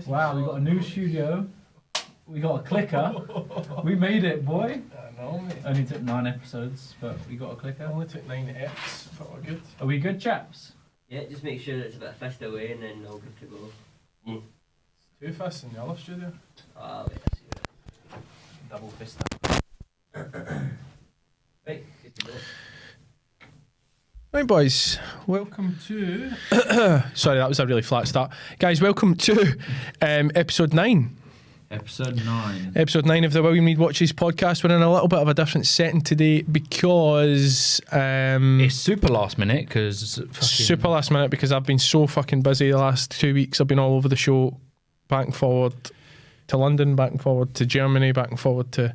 Wow, we got a new studio. We got a clicker. We made it, boy. I know, mate. Only took 9 episodes, but we got a clicker. Only took 9 Fs, but we're good. Are we good, chaps? Yeah, just make sure it's a bit fisted away and then all good to go. Two fists in the other studio. Ah, wait, I see. Double fist. Right, good to go. Right, boys, welcome to... Sorry, that was a really flat start. Guys, welcome to episode 9. Episode 9. Episode 9 of the William Reid Watches podcast. We're in a little bit of a different setting today because... It's super last minute because... Super last minute because I've been so fucking busy the last 2 weeks. I've been all over the show, back and forward to London, back and forward to Germany, back and forward to...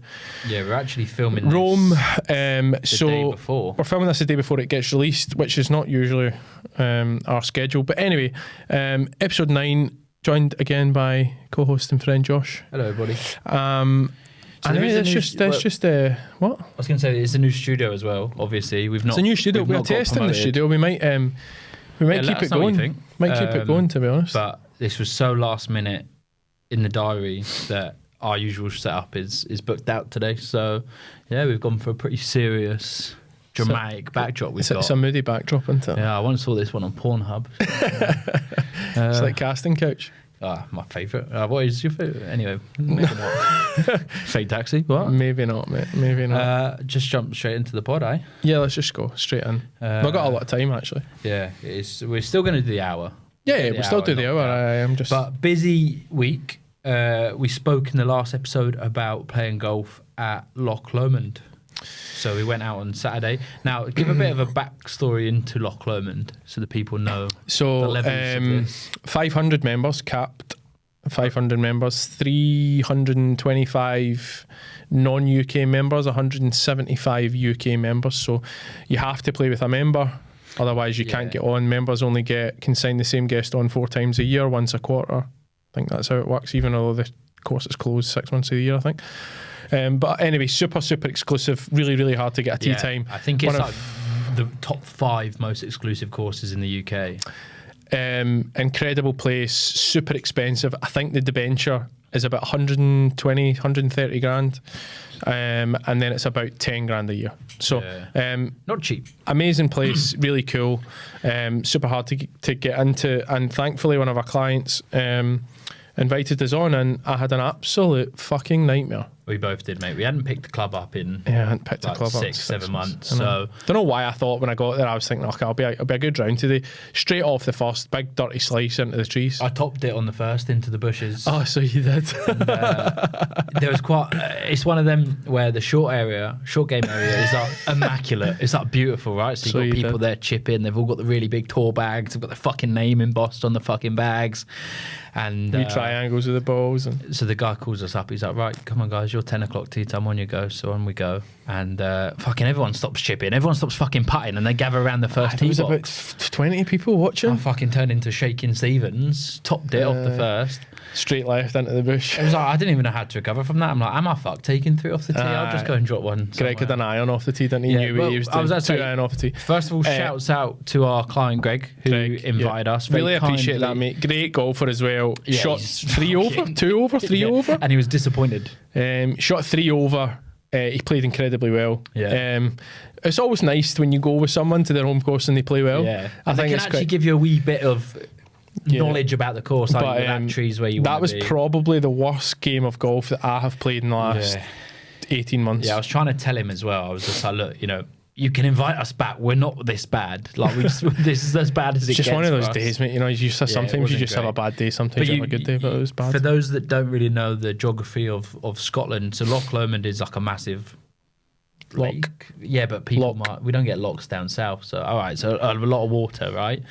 Yeah, we're actually filming Rome. this the day before. We're filming this the day before it gets released, which is not usually our schedule. But anyway, episode 9, joined again by co-host and friend Josh. Hello, everybody. And anyway, that's just what? I was going to say, it's a new studio as well, obviously. It's a new studio. We're testing the studio. We might keep it going. Might keep it going, to be honest. But this was so last minute in the diary that our usual setup is booked out today. So, yeah, we've gone for a pretty serious, dramatic backdrop. It's a moody backdrop, isn't it? Yeah, I once saw this one on Pornhub. It's like casting couch. My favourite. What is your favourite? Anyway, maybe not. Fake Taxi. What? Maybe not, mate. Maybe not. Just jump straight into the pod, eh? Yeah, let's just go straight in. We've got a lot of time, actually. Yeah, we're still going to do the hour. Yeah, we'll still do the hour. I am just... But busy week. We spoke in the last episode about playing golf at Loch Lomond. So we went out on Saturday. Now, give a bit of a backstory into Loch Lomond so the people know the levels of this. 500 members capped. 500 members, 325 non-UK members, 175 UK members. So you have to play with a member. Otherwise, you can't get on. Members only can sign the same guest on 4 times a year, once a quarter. I think that's how it works, even though the course is closed 6 months of the year, I think. But anyway, super exclusive. Really, really hard to get a tee time. I think it's like the top 5 most exclusive courses in the UK. Incredible place, super expensive. I think the debenture is about 120, 130 grand. And then it's about 10 grand a year. So not cheap. Amazing place, really cool. Super hard to get into. And thankfully one of our clients invited us on, and I had an absolute fucking nightmare. We both did, mate. We hadn't picked the club up in I hadn't picked the club up 6-7 months. So don't know why I thought when I got there I was thinking, okay, it'll be a good round today. Straight off the first, big dirty slice into the trees. I topped it on the first into the bushes. Oh, so you did. And, there was quite. It's one of them where the short game area is like immaculate. It's like beautiful, right? So you've got people there chipping. They've all got the really big tour bags. They've got their fucking name embossed on the fucking bags. And triangles with the balls. And so the guy calls us up. He's like, right, come on, guys, your 10 o'clock tee time, on you go. So on we go. And fucking everyone stops chipping. Everyone stops fucking putting, and they gather around the first tee box. There was about 20 people watching. I fucking turned into Shaking Stevens, topped it off the first. Straight left into the bush. It was like, I didn't even know how to recover from that. I'm like, am I fucked taking 3 off the tee? I'll just go and drop one. Greg had an iron off the tee, didn't he? Yeah, He was 2 iron off the tee. First of all, shouts out to our client Greg, who invited us. Really appreciate that, mate. Great golfer as well. Yeah, shot 3 over, 2 over, 3 over. And he was disappointed. Shot 3 over. He played incredibly well. Yeah. It's always nice when you go with someone to their home course and they play well. Yeah. I think they can actually give you a wee bit of knowledge about the course, like that trees where you want to be. That was probably the worst game of golf that I have played in the last 18 months. Yeah, I was trying to tell him as well. I was just like, look, you can invite us back. We're not this bad. Like this is as bad as it gets. It's just one of those days, mate. Sometimes you just have a bad day. Sometimes you have a good day, but it was bad. For those that don't really know the geography of Scotland, so Loch Lomond is like a massive lake. Yeah, but we don't get lochs down south. So all right, so a lot of water, right?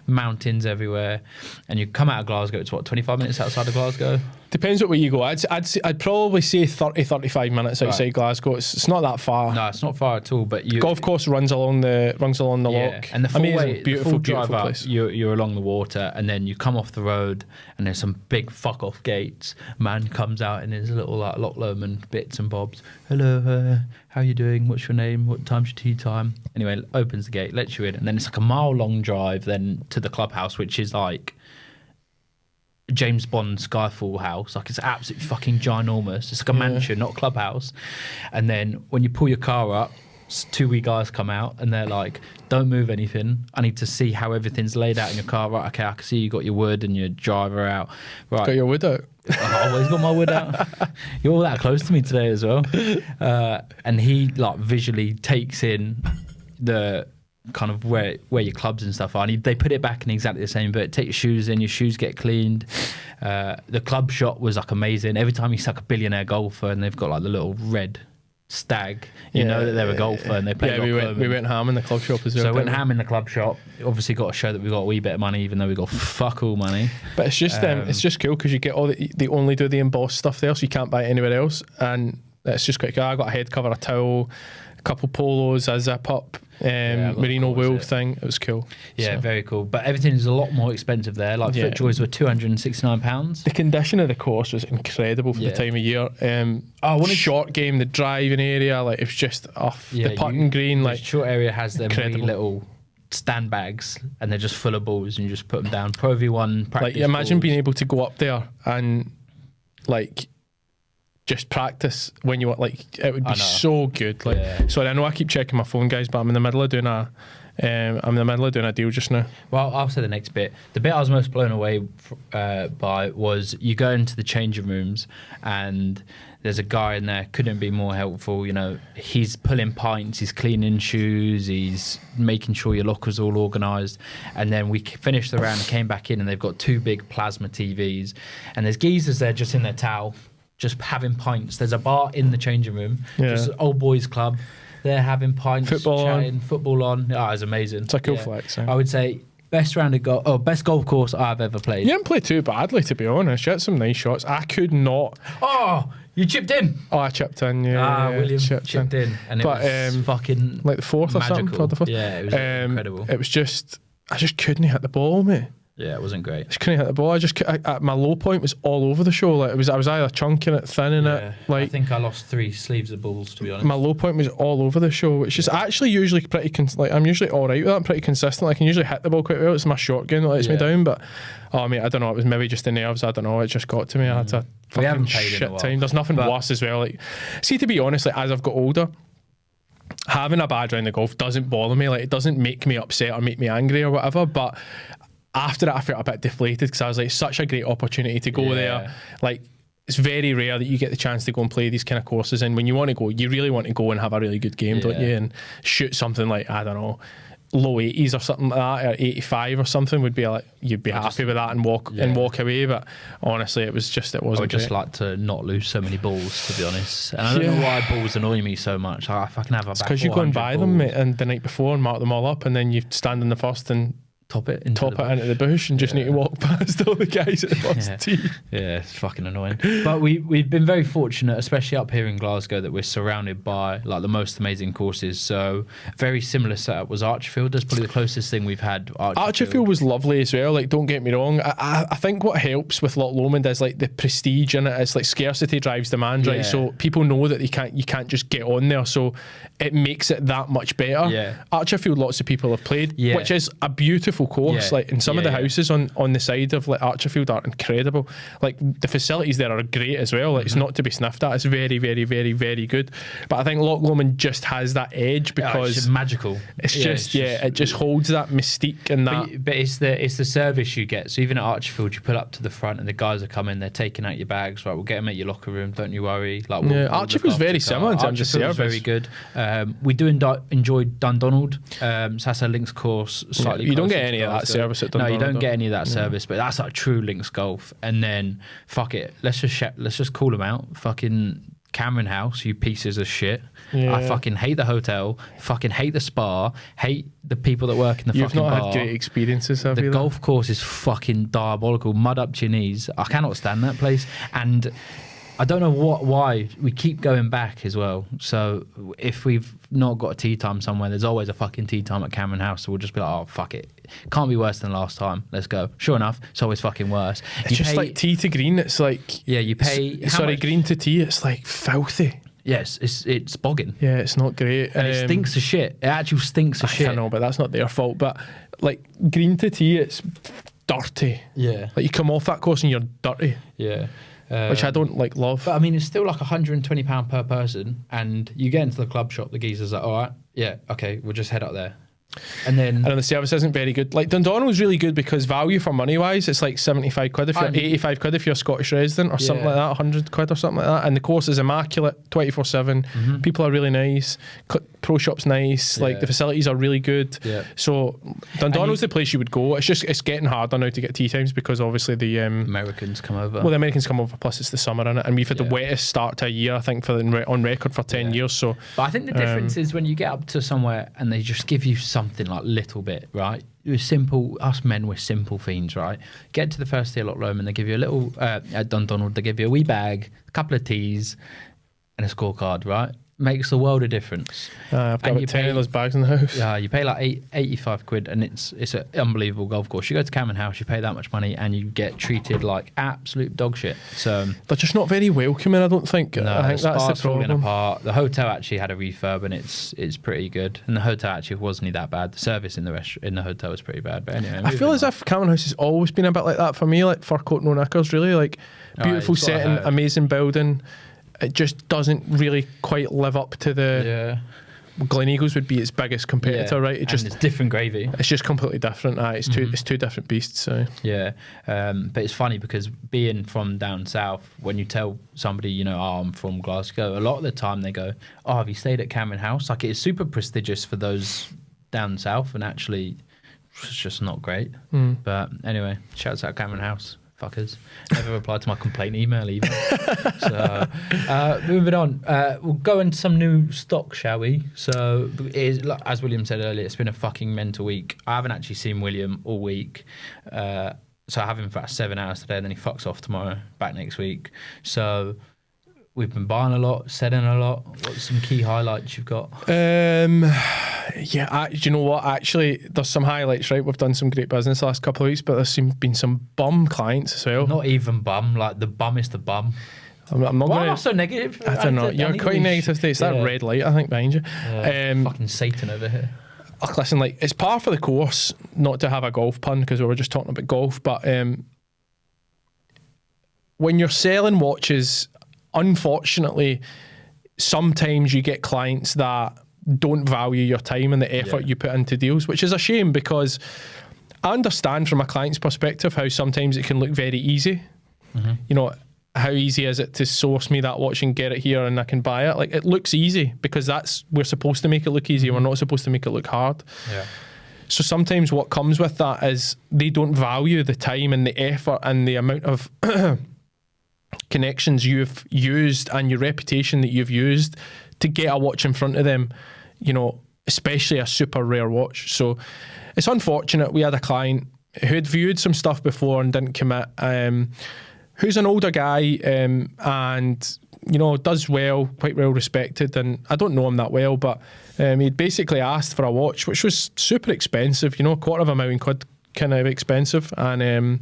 Mountains everywhere, and you come out of Glasgow. It's 25 minutes outside of Glasgow. Depends what way you go. I'd probably say 30-35 minutes outside Glasgow. It's not that far. No, it's not far at all. But golf course runs along the loch, and the full way, beautiful drive up, place. You're along the water, and then you come off the road, and there's some big fuck off gates. Man comes out in his little like Loch Lomond bits and bobs. Hello, how you doing? What's your name? What time's your tea time? Anyway, opens the gate, lets you in, and then it's like a mile long drive then to the clubhouse, which is like James Bond Skyfall house. Like, it's absolutely fucking ginormous. It's like a mansion, not a clubhouse. And then when you pull your car up, two wee guys come out and they're like, don't move anything. I need to see how everything's laid out in your car. Right, okay, I can see you got your wood and your driver out. Right. Got your wood out? I've always got my wood out. You're all that close to me today as well. And he like visually takes in the kind of where your clubs and stuff are. And they put it back in exactly the same, but take your shoes in, your shoes get cleaned. The club shot was like amazing. Every time you suck a billionaire golfer and they've got like the little red stag, you know that they're a golfer and they play. Yeah, we went ham in the club shop as well. So we went ham in the club shop. Obviously got to show that we've got a wee bit of money, even though we got fuck all money. But it's just cool because you get all they only do the embossed stuff there, so you can't buy it anywhere else, and it's just quite cool. I got a head cover, a towel, a couple polos, a zip up, merino wool thing. It was cool. Yeah, very cool. But everything is a lot more expensive there. Like FootJoys were £269. The condition of the course was incredible for the time of year. Short game, the driving area, like it was just off the putting green. Like the short area has them wee little stand bags and they're just full of balls and you just put them down. Pro V1 practice. Like imagine balls. being able to go up there and like just practice when you want, like it would be so good. Like sorry, I know I keep checking my phone, guys, but I'm in the middle of doing a deal just now. Well, I'll say the next bit. The bit I was most blown away by was you go into the changing rooms and there's a guy in there, couldn't be more helpful. You know, he's pulling pints, he's cleaning shoes, he's making sure your locker's all organised. And then we finished the round and came back in and they've got two big plasma TVs and there's geezers there just in their towel, just having pints. There's a bar in the changing room, just an old boys club. They're having pints, football on. Oh, it was amazing. It's a cool flex. I would say best golf course I've ever played. You didn't play too badly, to be honest. You had some nice shots. I could not. Oh, you chipped in. Oh, I chipped in. Yeah, William chipped in, and it was fucking like the fourth magical. Or something. For the fourth. Yeah, it was incredible. It was just, I just couldn't hit the ball, mate. Yeah, it wasn't great. I just couldn't hit the ball. My low point was all over the show. Like I was either chunking it, thinning it. Like I think I lost 3 sleeves of balls, to be honest. My low point was all over the show, which is actually usually pretty I'm usually all right with that. I'm pretty consistent. I can usually hit the ball quite well. It's my short game that lets me down. But mate, I don't know. It was maybe just the nerves. I don't know. It just got to me. I had to fucking shit time. There's nothing worse as well. Like, see, to be honest, like as I've got older, having a bad round of golf doesn't bother me. Like it doesn't make me upset or make me angry or whatever. But after that, I felt a bit deflated because I was like, such a great opportunity to go there. Like, it's very rare that you get the chance to go and play these kind of courses. And when you want to go, you really want to go and have a really good game, don't you? And shoot something like, I don't know, low 80s or something like that, or 85 or something would be like, you'd be happy with that and walk away. But honestly, it wasn't. I would just like to not lose so many balls, to be honest. And I don't know why balls annoy me so much. If I can have a because you go and buy them, mate, and the night before and mark them all up, and then you stand in the first and top it into the bush and just need to walk past all the guys at the first tee. Yeah, it's fucking annoying. But we've been very fortunate, especially up here in Glasgow, that we're surrounded by like the most amazing courses. So very similar setup was Archerfield. That's probably the closest thing we've had. Archerfield was lovely as well. Like, don't get me wrong. I think what helps with Loch Lomond is like the prestige in it. It's like scarcity drives demand, right? So people know that you can't just get on there. So it makes it that much better. Yeah. Archerfield, lots of people have played, which is a beautiful course. Like, and some of the houses on the side of like Archerfield are incredible. Like, the facilities there are great as well. Like, it's not to be sniffed at. It's very, very, very, very good. But I think Loch Lomond just has that edge because it's just magical. It just holds that mystique and that. But it's the service you get. So even at Archerfield, you pull up to the front and the guys are coming. They're taking out your bags. Right, we'll get them at your locker room. Don't you worry. Like, Archerfield's very similar in terms of service. Very good. We do enjoy Dundonald. So that's a links course. Slightly you don't get any of that service at Dundonald. No, you don't get any of that service. But that's like true links golf. And then fuck it, let's just call them out. Fucking Cameron House, you pieces of shit. I fucking hate the hotel. Fucking hate the spa. Hate the people that work in the fucking bar. You've not had great experiences, have you? The golf course is fucking diabolical. Mud up to your knees. I cannot stand that place. And I don't know why we keep going back as well. So if we've not got a tea time somewhere, there's always a fucking tea time at Cameron House. So we'll just be like, oh, fuck it. Can't be worse than last time. Let's go. Sure enough, it's always fucking worse. It's just like tee to green. It's like... Yeah, you pay... green to tee. It's like filthy. Yes, it's bogging. Yeah, it's not great. And it stinks of shit. It actually stinks of shit. I know, but that's not their fault. But like green to tee, it's dirty. Yeah. Like you come off that course and you're dirty, Yeah. which I don't love. But I mean, it's still like £120 per person, and you get into the club shop, the geezer's like, all right, yeah, okay, we'll just head up there. And then And the service isn't very good. Like Dundonald's really good because value for money wise, it's like 75 quid if you're 85 quid if you're a Scottish resident or something like that, 100 quid or something like that. And the course is immaculate 24/7. People are really nice. Pro shop's nice. Like the facilities are really good. Yeah. So Dundonald's the place you would go. It's getting harder now to get tee times because obviously the Americans come over. well, the Americans come over, plus it's the summer in it, and we've had the wettest start to a year, I think, on record for 10 years. So, but I think the difference is when you get up to somewhere and they just give you something like little bit, right? We're simple, us men, we're simple fiends, right? Get to the first day at Loch Lomond, they give you a little, at Dundonald, they give you a wee bag, a couple of teas, and a scorecard, right? Makes the world of difference. I've got And about 10 of those bags in the house. Yeah, you pay like 85 quid, and it's an unbelievable golf course. You go to Cameron House, you pay that much money, and you get treated like absolute dog shit. So They're just not very welcoming, I don't think. no, I think the that's the spa's falling problem. apart. The hotel actually had a refurb, and it's pretty good. And the hotel actually wasn't that bad. The service in the hotel was pretty bad. But anyway, I feel as if Cameron House has always been a bit like that for me, like fur coat, no knickers, really. Like beautiful it's what I setting, heard. amazing building. It just doesn't really quite live up to the. yeah. Glen Eagles would be its biggest competitor, right? And it's different gravy. It's just completely different. It's two different beasts. So Yeah, but it's funny because being from down south, when you tell somebody, you know, oh, I'm from Glasgow, a lot of the time they go, oh, have you stayed at Cameron House? Like, it's super prestigious for those down south, and actually it's just not great. But anyway, shouts out Cameron House. Fuckers. Never replied to my complaint email either. So, moving on. We'll go into some new stock, shall we? So, as William said earlier, it's been a fucking mental week. I haven't actually seen William all week. So I have him for about 7 hours today, and then he fucks off tomorrow, back next week. So we've been buying a lot, selling a lot. What's some key highlights you've got? do you know what? Actually, there's some highlights, right? We've done some great business the last couple of weeks, but there's been some bum clients as well. Not even bum, like the bum is the bum. I'm not Why going am I so negative? I don't know. You're quite negative today. It's that red light, I think, behind you. Fucking Satan over here. Listen, like, it's par for the course not to have a golf pun because we were just talking about golf, but when you're selling watches, unfortunately, sometimes you get clients that don't value your time and the effort you put into deals, which is a shame because I understand from a client's perspective how sometimes it can look very easy. You know, how easy is it to source me that watch and get it here and I can buy it? Like, it looks easy because we're supposed to make it look easy. We're not supposed to make it look hard. Yeah. So sometimes what comes with that is they don't value the time and the effort and the amount of connections you've used and your reputation that you've used to get a watch in front of them, you know, especially a super rare watch. So it's unfortunate. We had a client who had viewed some stuff before and didn't commit, who's an older guy and, you know, does well, quite well respected. And I don't know him that well, but he'd basically asked for a watch, which was super expensive, you know, £250,000 kind of expensive. And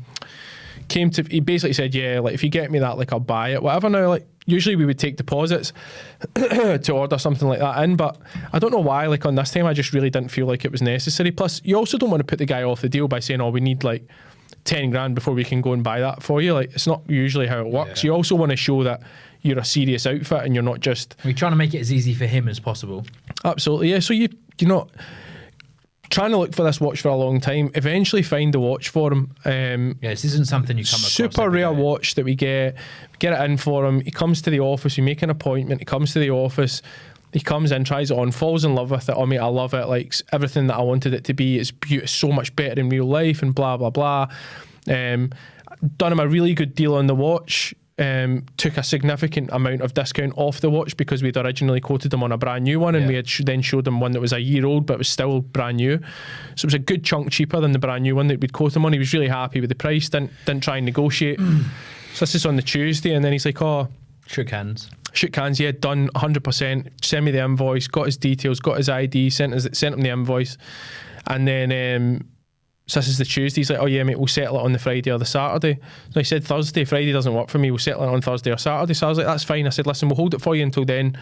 he basically said, yeah, like, if you get me that, like, I'll buy it, whatever. Now, like, usually we would take deposits to order something like that in, but I don't know why, like, on this time, I just really didn't feel like it was necessary. Plus, you also don't want to put the guy off the deal by saying, oh, we need, like, 10 grand before we can go and buy that for you. Like, it's not usually how it works. You also want to show that you're a serious outfit and you're not just... We're trying to make it as easy for him as possible. Absolutely, yeah. So you know, trying to look for this watch for a long time, eventually find the watch for him. This isn't something you come across. Super rare watch that we get it in for him. He comes to the office, we make an appointment, he comes to the office, he comes in, tries it on, falls in love with it. Oh mate, I love it, like everything that I wanted it to be. It's so much better in real life and blah blah blah. Done him a really good deal on the watch. Took a significant amount of discount off the watch because we'd originally quoted him on a brand new one, and we had then showed him one that was a year old but was still brand new, so it was a good chunk cheaper than the brand new one that we'd quoted him on. He was really happy with the price, didn't try and negotiate. So this is on the Tuesday, and then he's like, oh, shook hands, yeah, done 100%, send me the invoice, got his details, got his ID, sent him the invoice, and then so this is the Tuesday. He's like, oh yeah, mate, we'll settle it on the Friday or the Saturday. So I said, Thursday, Friday doesn't work for me, we'll settle it on Thursday or Saturday. So I was like, that's fine. I said, listen, we'll hold it for you until then.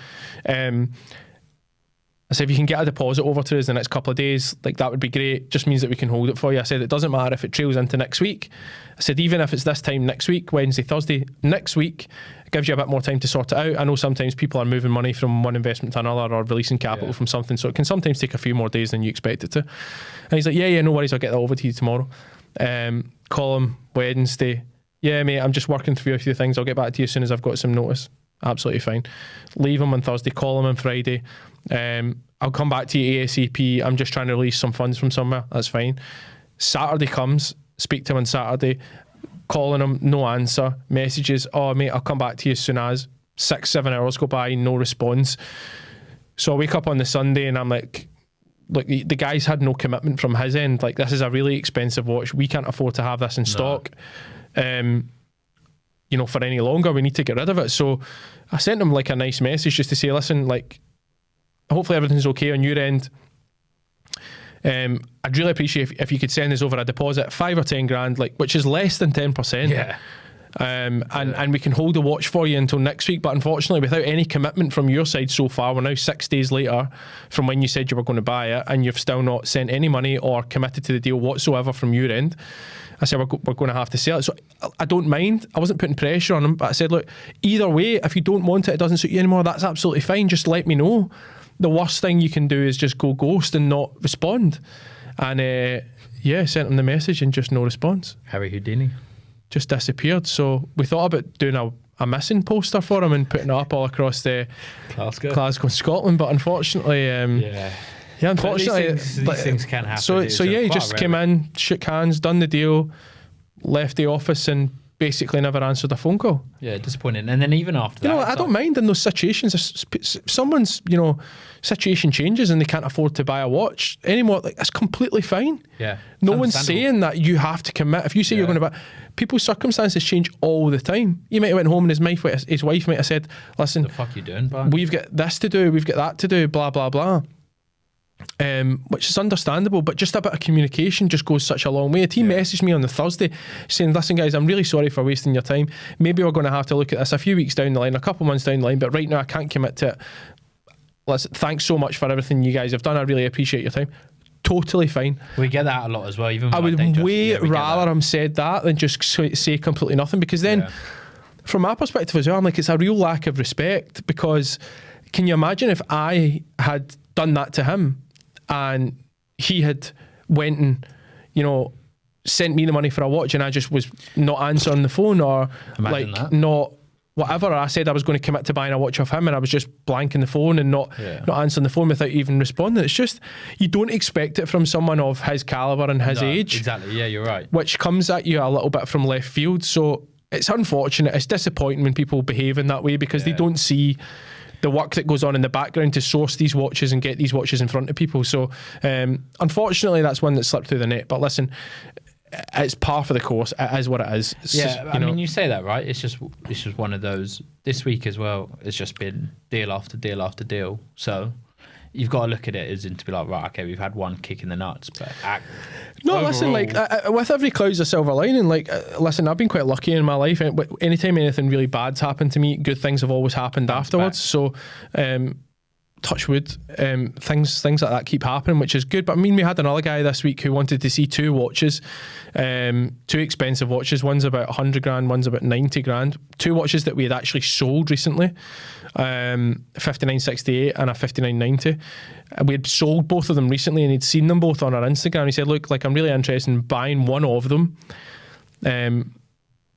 I said, if you can get a deposit over to us the next couple of days, like that would be great. Just means that we can hold it for you. I said, it doesn't matter if it trails into next week. I said, even if it's this time next week, Wednesday, Thursday, next week, it gives you a bit more time to sort it out. I know sometimes people are moving money from one investment to another or releasing capital from something, so it can sometimes take a few more days than you expect it to. And he's like, yeah, no worries, I'll get that over to you tomorrow. Call him Wednesday. Yeah, mate, I'm just working through a few things. I'll get back to you as soon as I've got some notice. Absolutely fine. Leave him on Thursday, call him on Friday. I'll come back to you ASAP. I'm just trying to release some funds from somewhere. That's fine. Saturday comes, speak to him on Saturday, calling him, no answer. Messages, oh mate, I'll come back to you as soon as. 6-7 hours go by, no response. So I wake up on the Sunday and I'm like, look, the guy's had no commitment from his end. Like, this is a really expensive watch. We can't afford to have this in stock. You know, for any longer, we need to get rid of it. So I sent him like a nice message just to say, listen, like, hopefully everything's okay on your end. I'd really appreciate if you could send us over a deposit, 5 or 10 grand, like, which is less than 10%. Yeah. And we can hold the watch for you until next week. But unfortunately, without any commitment from your side so far, we're now 6 days later from when you said you were going to buy it, and you've still not sent any money or committed to the deal whatsoever from your end. I said, we're going to have to sell it. So I don't mind. I wasn't putting pressure on him, but I said, look, either way, if you don't want it, it doesn't suit you anymore, that's absolutely fine. Just let me know. The worst thing you can do is just go ghost and not respond. And sent him the message and just no response. Harry Houdini. Just disappeared. So we thought about doing a missing poster for him and putting it up all across the Glasgow, Scotland. But unfortunately, unfortunately, these things can happen. So he just came in, shook hands, done the deal, left the office, and basically never answered a phone call. Yeah, disappointing. And then even after that, I don't mind in those situations. If someone's, situation changes and they can't afford to buy a watch anymore, like, that's completely fine. Yeah. No one's saying that you have to commit. If you say you're going to buy, people's circumstances change all the time. He might have went home and his wife might have said, listen, what the fuck are you doing, man? We've got this to do, we've got that to do, blah, blah, blah. Which is understandable, but just a bit of communication just goes such a long way. A team messaged me on the Thursday saying, listen guys, I'm really sorry for wasting your time. Maybe we're going to have to look at this a few weeks down the line, a couple months down the line, but right now I can't commit to it. Listen, thanks so much for everything you guys have done. I really appreciate your time. Totally fine. We get that a lot as well. Even I would way rather him said that than just say completely nothing, because then from my perspective as well, I'm like, it's a real lack of respect. Because can you imagine if I had done that to him and he had went and, sent me the money for a watch and I just was not answering the phone, or not whatever. I said I was going to commit to buying a watch off him and I was just blanking the phone and not answering the phone without even responding. It's just, you don't expect it from someone of his caliber and his age. Exactly, yeah, you're right. Which comes at you a little bit from left field. So it's unfortunate. It's disappointing when people behave in that way, because they don't see the work that goes on in the background to source these watches and get these watches in front of people. So unfortunately, that's one that slipped through the net. But listen, it's par for the course. It is what it is. It's just, I mean, you say that, right? It's just one of those. This week as well, it's just been deal after deal after deal. So you've got to look at it as in to be like, right, okay, we've had one kick in the nuts, but overall, listen, like with every cloud's a silver lining. Like, listen, I've been quite lucky in my life. Anytime anything really bad's happened to me, good things have always happened afterwards. So, touch wood, things like that keep happening, which is good. But I mean, we had another guy this week who wanted to see 2 watches, 2 expensive watches. One's about 100 grand, one's about 90 grand. 2 watches that we had actually sold recently, 5968 and a 5990. We had sold both of them recently and he'd seen them both on our Instagram. He said, look, like, I'm really interested in buying one of them.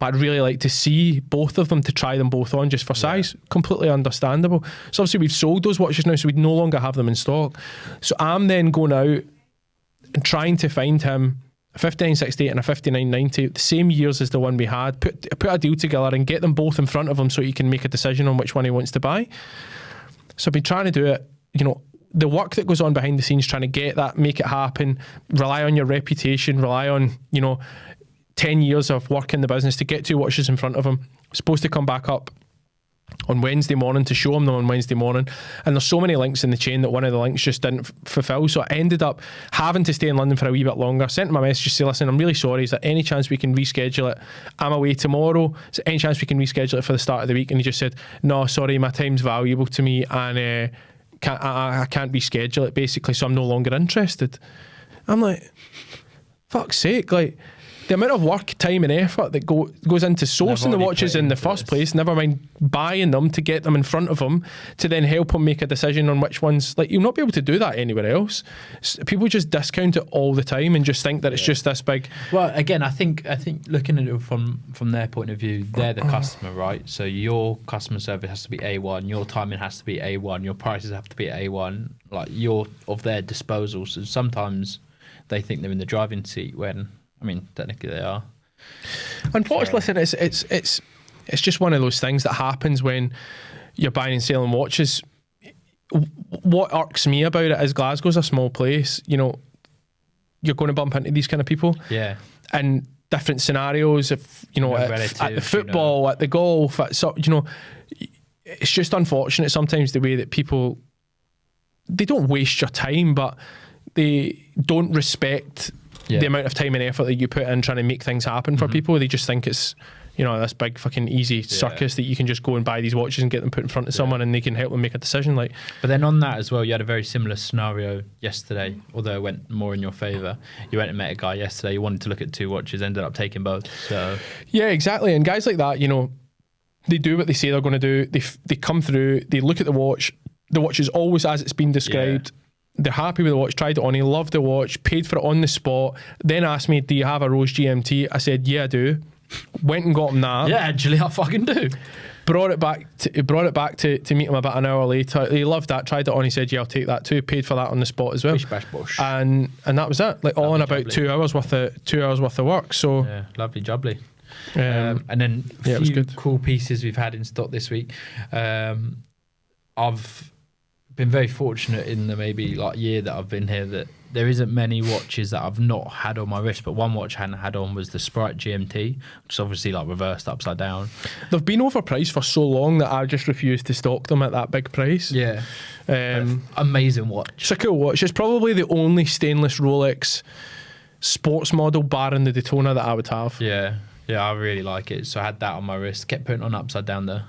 I'd really like to see both of them, to try them both on just for size. Completely understandable. So obviously we've sold those watches now, so we no longer have them in stock. So I'm then going out and trying to find him a 5968 and a 5990, the same years as the one we had, put a deal together and get them both in front of him so he can make a decision on which one he wants to buy. So I've been trying to do it, the work that goes on behind the scenes, trying to get that, make it happen, rely on your reputation, rely on, 10 years of work in the business to get 2 watches in front of him. Supposed to come back up on Wednesday morning to show him them on Wednesday morning, and there's so many links in the chain that one of the links just didn't fulfill. So I ended up having to stay in London for a wee bit longer. Sent him a message to say, listen, I'm really sorry, is there any chance we can reschedule it? I'm away tomorrow, is there any chance we can reschedule it for the start of the week? And he just said, no, sorry, my time's valuable to me, and I can't reschedule it basically, so I'm no longer interested. I'm like, fuck's sake, like the amount of work, time and effort that goes into sourcing the watches in the first place, never mind buying them to get them in front of them to then help them make a decision on which ones, like you'll not be able to do that anywhere else. People just discount it all the time and just think that it's just this big. Well, again, I think looking at it from their point of view, they're the customer, right? So your customer service has to be A1, your timing has to be A1, your prices have to be A1, like you're of their disposal. So sometimes they think they're in the driving seat when, I mean, technically they are. Unfortunately, listen, it's just one of those things that happens when you're buying and selling watches. What irks me about it is Glasgow's a small place. You know, you're going to bump into these kind of people. Yeah. And different scenarios, if you know, at the football, at the golf, you know, it's just unfortunate sometimes the way that people, they don't waste your time, but they don't respect the amount of time and effort that you put in trying to make things happen for people. They just think it's, you know, this big fucking easy circus that you can just go and buy these watches and get them put in front of someone and they can help them make a decision. Like, but then on that as well, you had a very similar scenario yesterday, although it went more in your favour. You went and met a guy yesterday, you wanted to look at 2 watches, ended up taking both. So yeah, exactly. And guys like that, you know, they do what they say they're going to do. They come through, they look at the watch is always as it's been described. They're happy with the watch, tried it on, he loved the watch, paid for it on the spot, then asked me, do you have a Rose GMT? I said, yeah, I do. Went and got him that. Yeah, actually, I fucking do. Brought it back to meet him about an hour later. He loved that, tried it on, he said, yeah, I'll take that too. Paid for that on the spot as well. Bish, bash, bosh. And that was it. Like all in about 2 hours worth of work. So yeah, lovely jubbly. And then it was good. Cool pieces we've had in stock this week. I've been very fortunate in the maybe like year that I've been here that there isn't many watches that I've not had on my wrist, but one watch I hadn't had on was the Sprite GMT, which is obviously like reversed upside down. They've been overpriced for so long that I just refuse to stock them at that big price. Yeah. Amazing watch. It's a cool watch. It's probably the only stainless Rolex sports model barring the Daytona that I would have. Yeah. Yeah, I really like it. So I had that on my wrist, kept putting it on upside down there.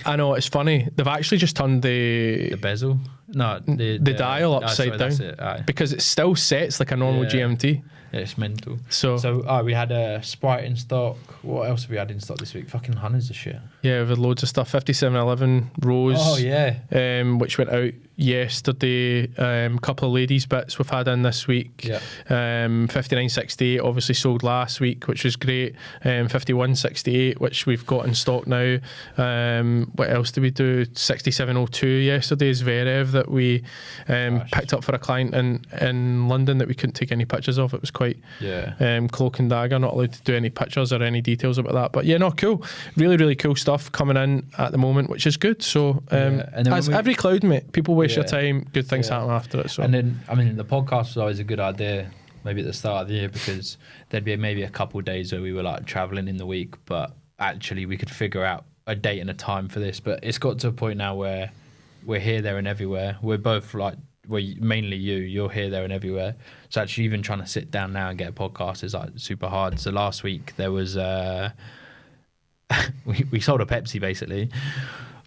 I know, it's funny. They've actually just turned the bezel? No, the dial upside down. That's it. Because it still sets like a normal GMT. Yeah, it's mental. So we had a Sprite in stock. What else have we had in stock this week? Fucking hundreds of shit. Yeah, we've had loads of stuff. 5711 Rose. Oh, yeah. Which went out yesterday. Couple of ladies bits we've had in this week. Yeah. 5968 obviously sold last week, which was great. 5168, which we've got in stock now. What else did we do? 6702 yesterday's Verev that we picked up for a client in London that we couldn't take any pictures of. It was quite cloak and dagger, not allowed to do any pictures or any details about that. But yeah, no, cool. Really, really cool stuff coming in at the moment, which is good. So and then as every cloud, mate, people waste your time, good things happen after it. So. And then, I mean, the podcast was always a good idea, maybe at the start of the year, because there'd be maybe a couple of days where we were like traveling in the week, but actually we could figure out a date and a time for this. But it's got to a point now where we're here, there and everywhere. We're both like, mainly you're here, there and everywhere. So actually even trying to sit down now and get a podcast is like super hard. So last week there was we sold a Pepsi basically.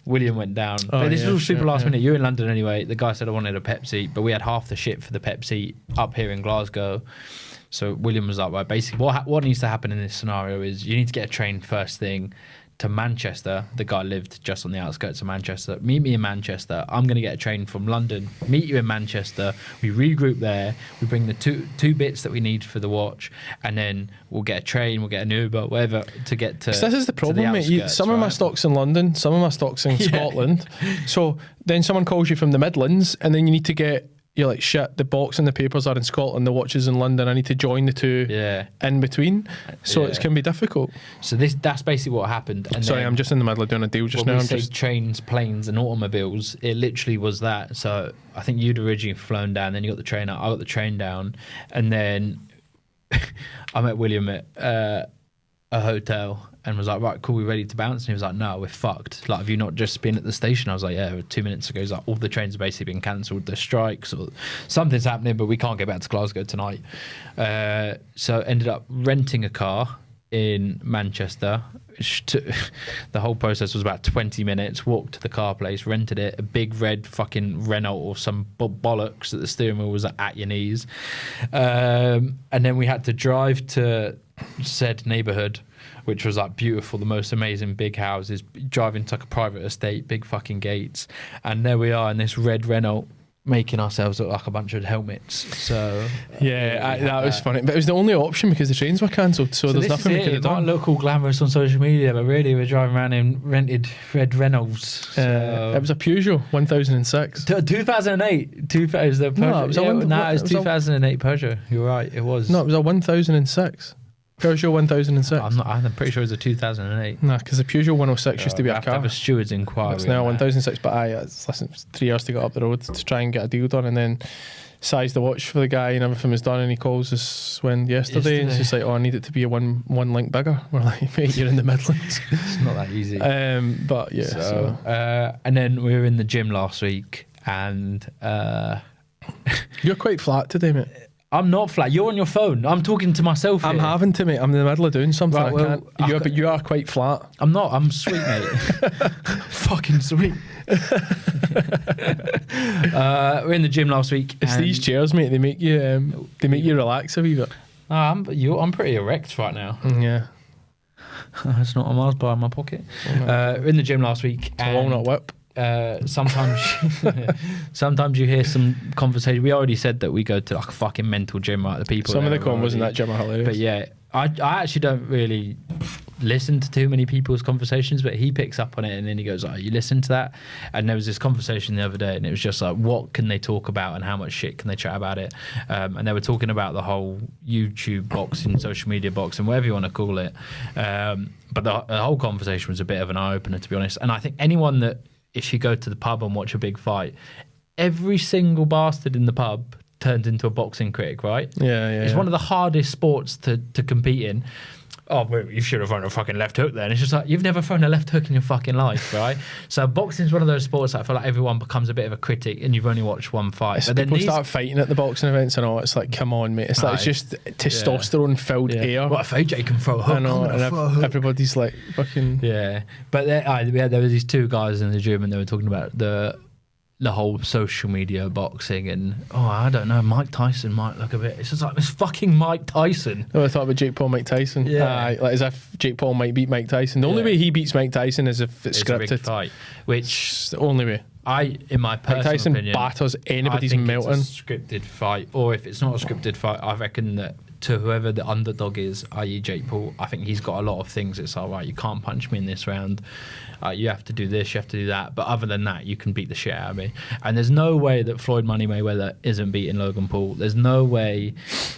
William went down. But this was all super last minute. You're in London anyway. The guy said I wanted a Pepsi, but we had half the shit for the Pepsi up here in Glasgow. So William was like, right, basically what needs to happen in this scenario is you need to get a train first thing to Manchester. The guy lived just on the outskirts of Manchester. Meet me in Manchester. I'm going to get a train from London. Meet you in Manchester. We regroup there. We bring the two bits that we need for the watch, and then we'll get a train. We'll get an Uber, whatever, to get to. This is the problem, mate. Some of my stock's in London. Some of my stock's in Scotland. So then someone calls you from the Midlands, and then you need to get. You're like, shit, the box and the papers are in Scotland, the watch is in London. I need to join the two in between. So it can be difficult. So that's basically what happened. And sorry, I'm just in the middle of doing a deal just now. I'm just trains, planes and automobiles. It literally was that. So I think you'd originally flown down, then you got the train out, I got the train down, and then I met William at a hotel and was like, right, cool, we ready to bounce? And he was like, no, we're fucked. Like, have you not just been at the station? I was like, yeah, 2 minutes ago. He's like, all the trains have basically been cancelled, there's strikes or something's happening, but we can't get back to Glasgow tonight. So ended up renting a car in Manchester. The whole process was about 20 minutes. Walked to the car place, rented it, a big red fucking Renault or some bollocks that the steering wheel was at your knees. And then we had to drive to said neighborhood, which was like beautiful, the most amazing big houses, driving to like a private estate, big fucking gates. And there we are in this red Renault, making ourselves look like a bunch of helmets. So that was funny, but it was the only option because the trains were cancelled, so there's nothing we could have done. It might look all glamorous on social media, but really we're driving around in rented red Renaults. So. It was a Peugeot 1006. 2008. It was the Peugeot. No, it was it was 2008 Peugeot. You're right, it was. No, it was a 1006. Peugeot 1006. I'm pretty sure it was a 2008. Nah, because the Peugeot 106 used to be a car. Have a steward's inquiry. It's now 1006, but listen, it's 3 hours to get up the road to try and get a deal done, and then sized the watch for the guy and everything was done, and he calls us yesterday and it's just like, oh, I need it to be a one link bigger. We're like, mate, you're in the Midlands. It's not that easy. But yeah. So. And then we were in the gym last week, and you're quite flat today, mate. I'm not flat. You're on your phone. I'm talking to myself here. I'm having to, mate. I'm in the middle of doing something. Right, well, I can't. But you are quite flat. I'm not. I'm sweet, mate. Fucking sweet. We're in the gym last week. It's these chairs, mate. They make you relax a wee bit. I'm pretty erect right now. Yeah. It's not a Mars bar in my pocket. We're in the gym last week. It's a walnut whip. Sometimes you hear some conversation. We already said that we go to like a fucking mental gym, right? The people. Some of the convos in that gym are hilarious. But yeah, I actually don't really listen to too many people's conversations, but he picks up on it and then he goes, "Oh, you listen to that?" And there was this conversation the other day, and it was just like, what can they talk about and how much shit can they chat about it? And they were talking about the whole YouTube boxing, social media boxing, whatever you want to call it. But the whole conversation was a bit of an eye opener, to be honest. And I think anyone that, if you go to the pub and watch a big fight, every single bastard in the pub turns into a boxing critic, right? Yeah. It's one of the hardest sports to compete in. Oh, well, you should have thrown a fucking left hook then. It's just like, you've never thrown a left hook in your fucking life, right? So boxing is one of those sports that I feel like everyone becomes a bit of a critic and you've only watched one fight. But people start fighting at the boxing events and all. It's like, come on, mate. It's like, it's just testosterone-filled air. What if AJ can throw a hook? I know, and everybody's like, fucking... Yeah. But there was these two guys in the gym and they were talking about the whole social media boxing, and I don't know, Mike Tyson might look a bit. It's just like, it's fucking Mike Tyson. I thought about Jake Paul, Mike Tyson. Yeah, like as if Jake Paul might beat Mike Tyson. The only way he beats Mike Tyson is if it's scripted. A big fight, which it's the only way. In my personal Mike Tyson opinion, batters anybody's I think melting. It's a scripted fight, or if it's not a scripted fight, I reckon that to whoever the underdog is, i.e. Jake Paul, I think he's got a lot of things. It's all right, you can't punch me in this round. You have to do this, you have to do that. But other than that, you can beat the shit out of me. And there's no way that Floyd Money Mayweather isn't beating Logan Paul. There's no way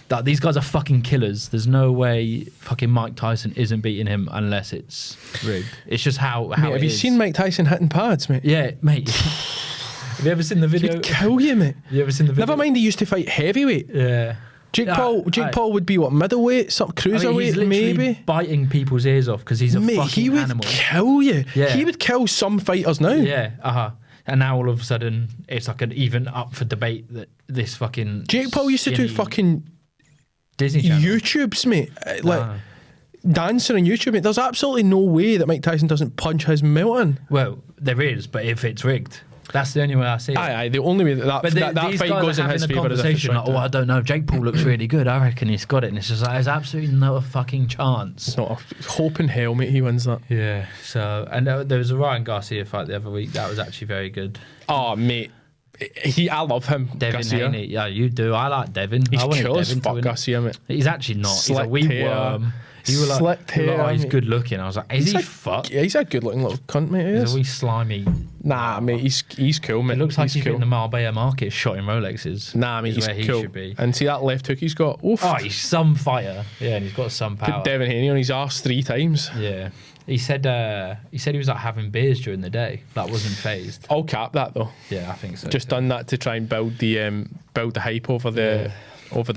that these guys are fucking killers. There's no way fucking Mike Tyson isn't beating him unless it's rigged. It's just how mate, have you seen Mike Tyson hitting pads, mate? Yeah, mate. Have you ever seen the video? He'd kill you, mate. You ever seen the video? Never mind, he used to fight heavyweight. Yeah. Jake Paul would be what, middleweight, some cruiserweight, he's maybe biting people's ears off because he's a fucking animal. He would kill you. Yeah. He would kill some fighters now. Yeah, And now all of a sudden it's like an even up for debate that this fucking Jake Paul used to do fucking Disney Channel YouTubes, mate. Like dancing on YouTube, mate. There's absolutely no way that Mike Tyson doesn't punch his melting. Well, there is, but if it's rigged. That's the only way I see it. Aye, the only way that fight goes in his favour is if it's like, I don't know, Jake Paul looks really good. I reckon he's got it. And it's just like, there's absolutely not a fucking chance. It's not a hope in hell, mate, he wins that. Yeah, so, and there was a Ryan Garcia fight the other week. That was actually very good. Oh, mate. I love him, Devin Garcia. Haney. Yeah, you do. I like Devin. He's cool as fuck, Garcia, mate. He's actually not. Slick he's a wee hair. worm. You were like, slick hair. Oh, he's good looking. I was like, is he fuck? Yeah, he's a good looking little cunt, mate. He's a wee slimy. Nah, mate, he's cool, mate. It looks like he's cool. in the Marbella market shot in Rolexes. Nah, mate, he's where cool. He should be. And see that left hook he's got? Oof. Oh, he's some fighter. Yeah, and he's got some power. Put Devin Haney on his arse 3 times. Yeah. He said he was like having beers during the day. That wasn't phased. I'll cap that though. Yeah, I think so. Just done that to try and build the hype over the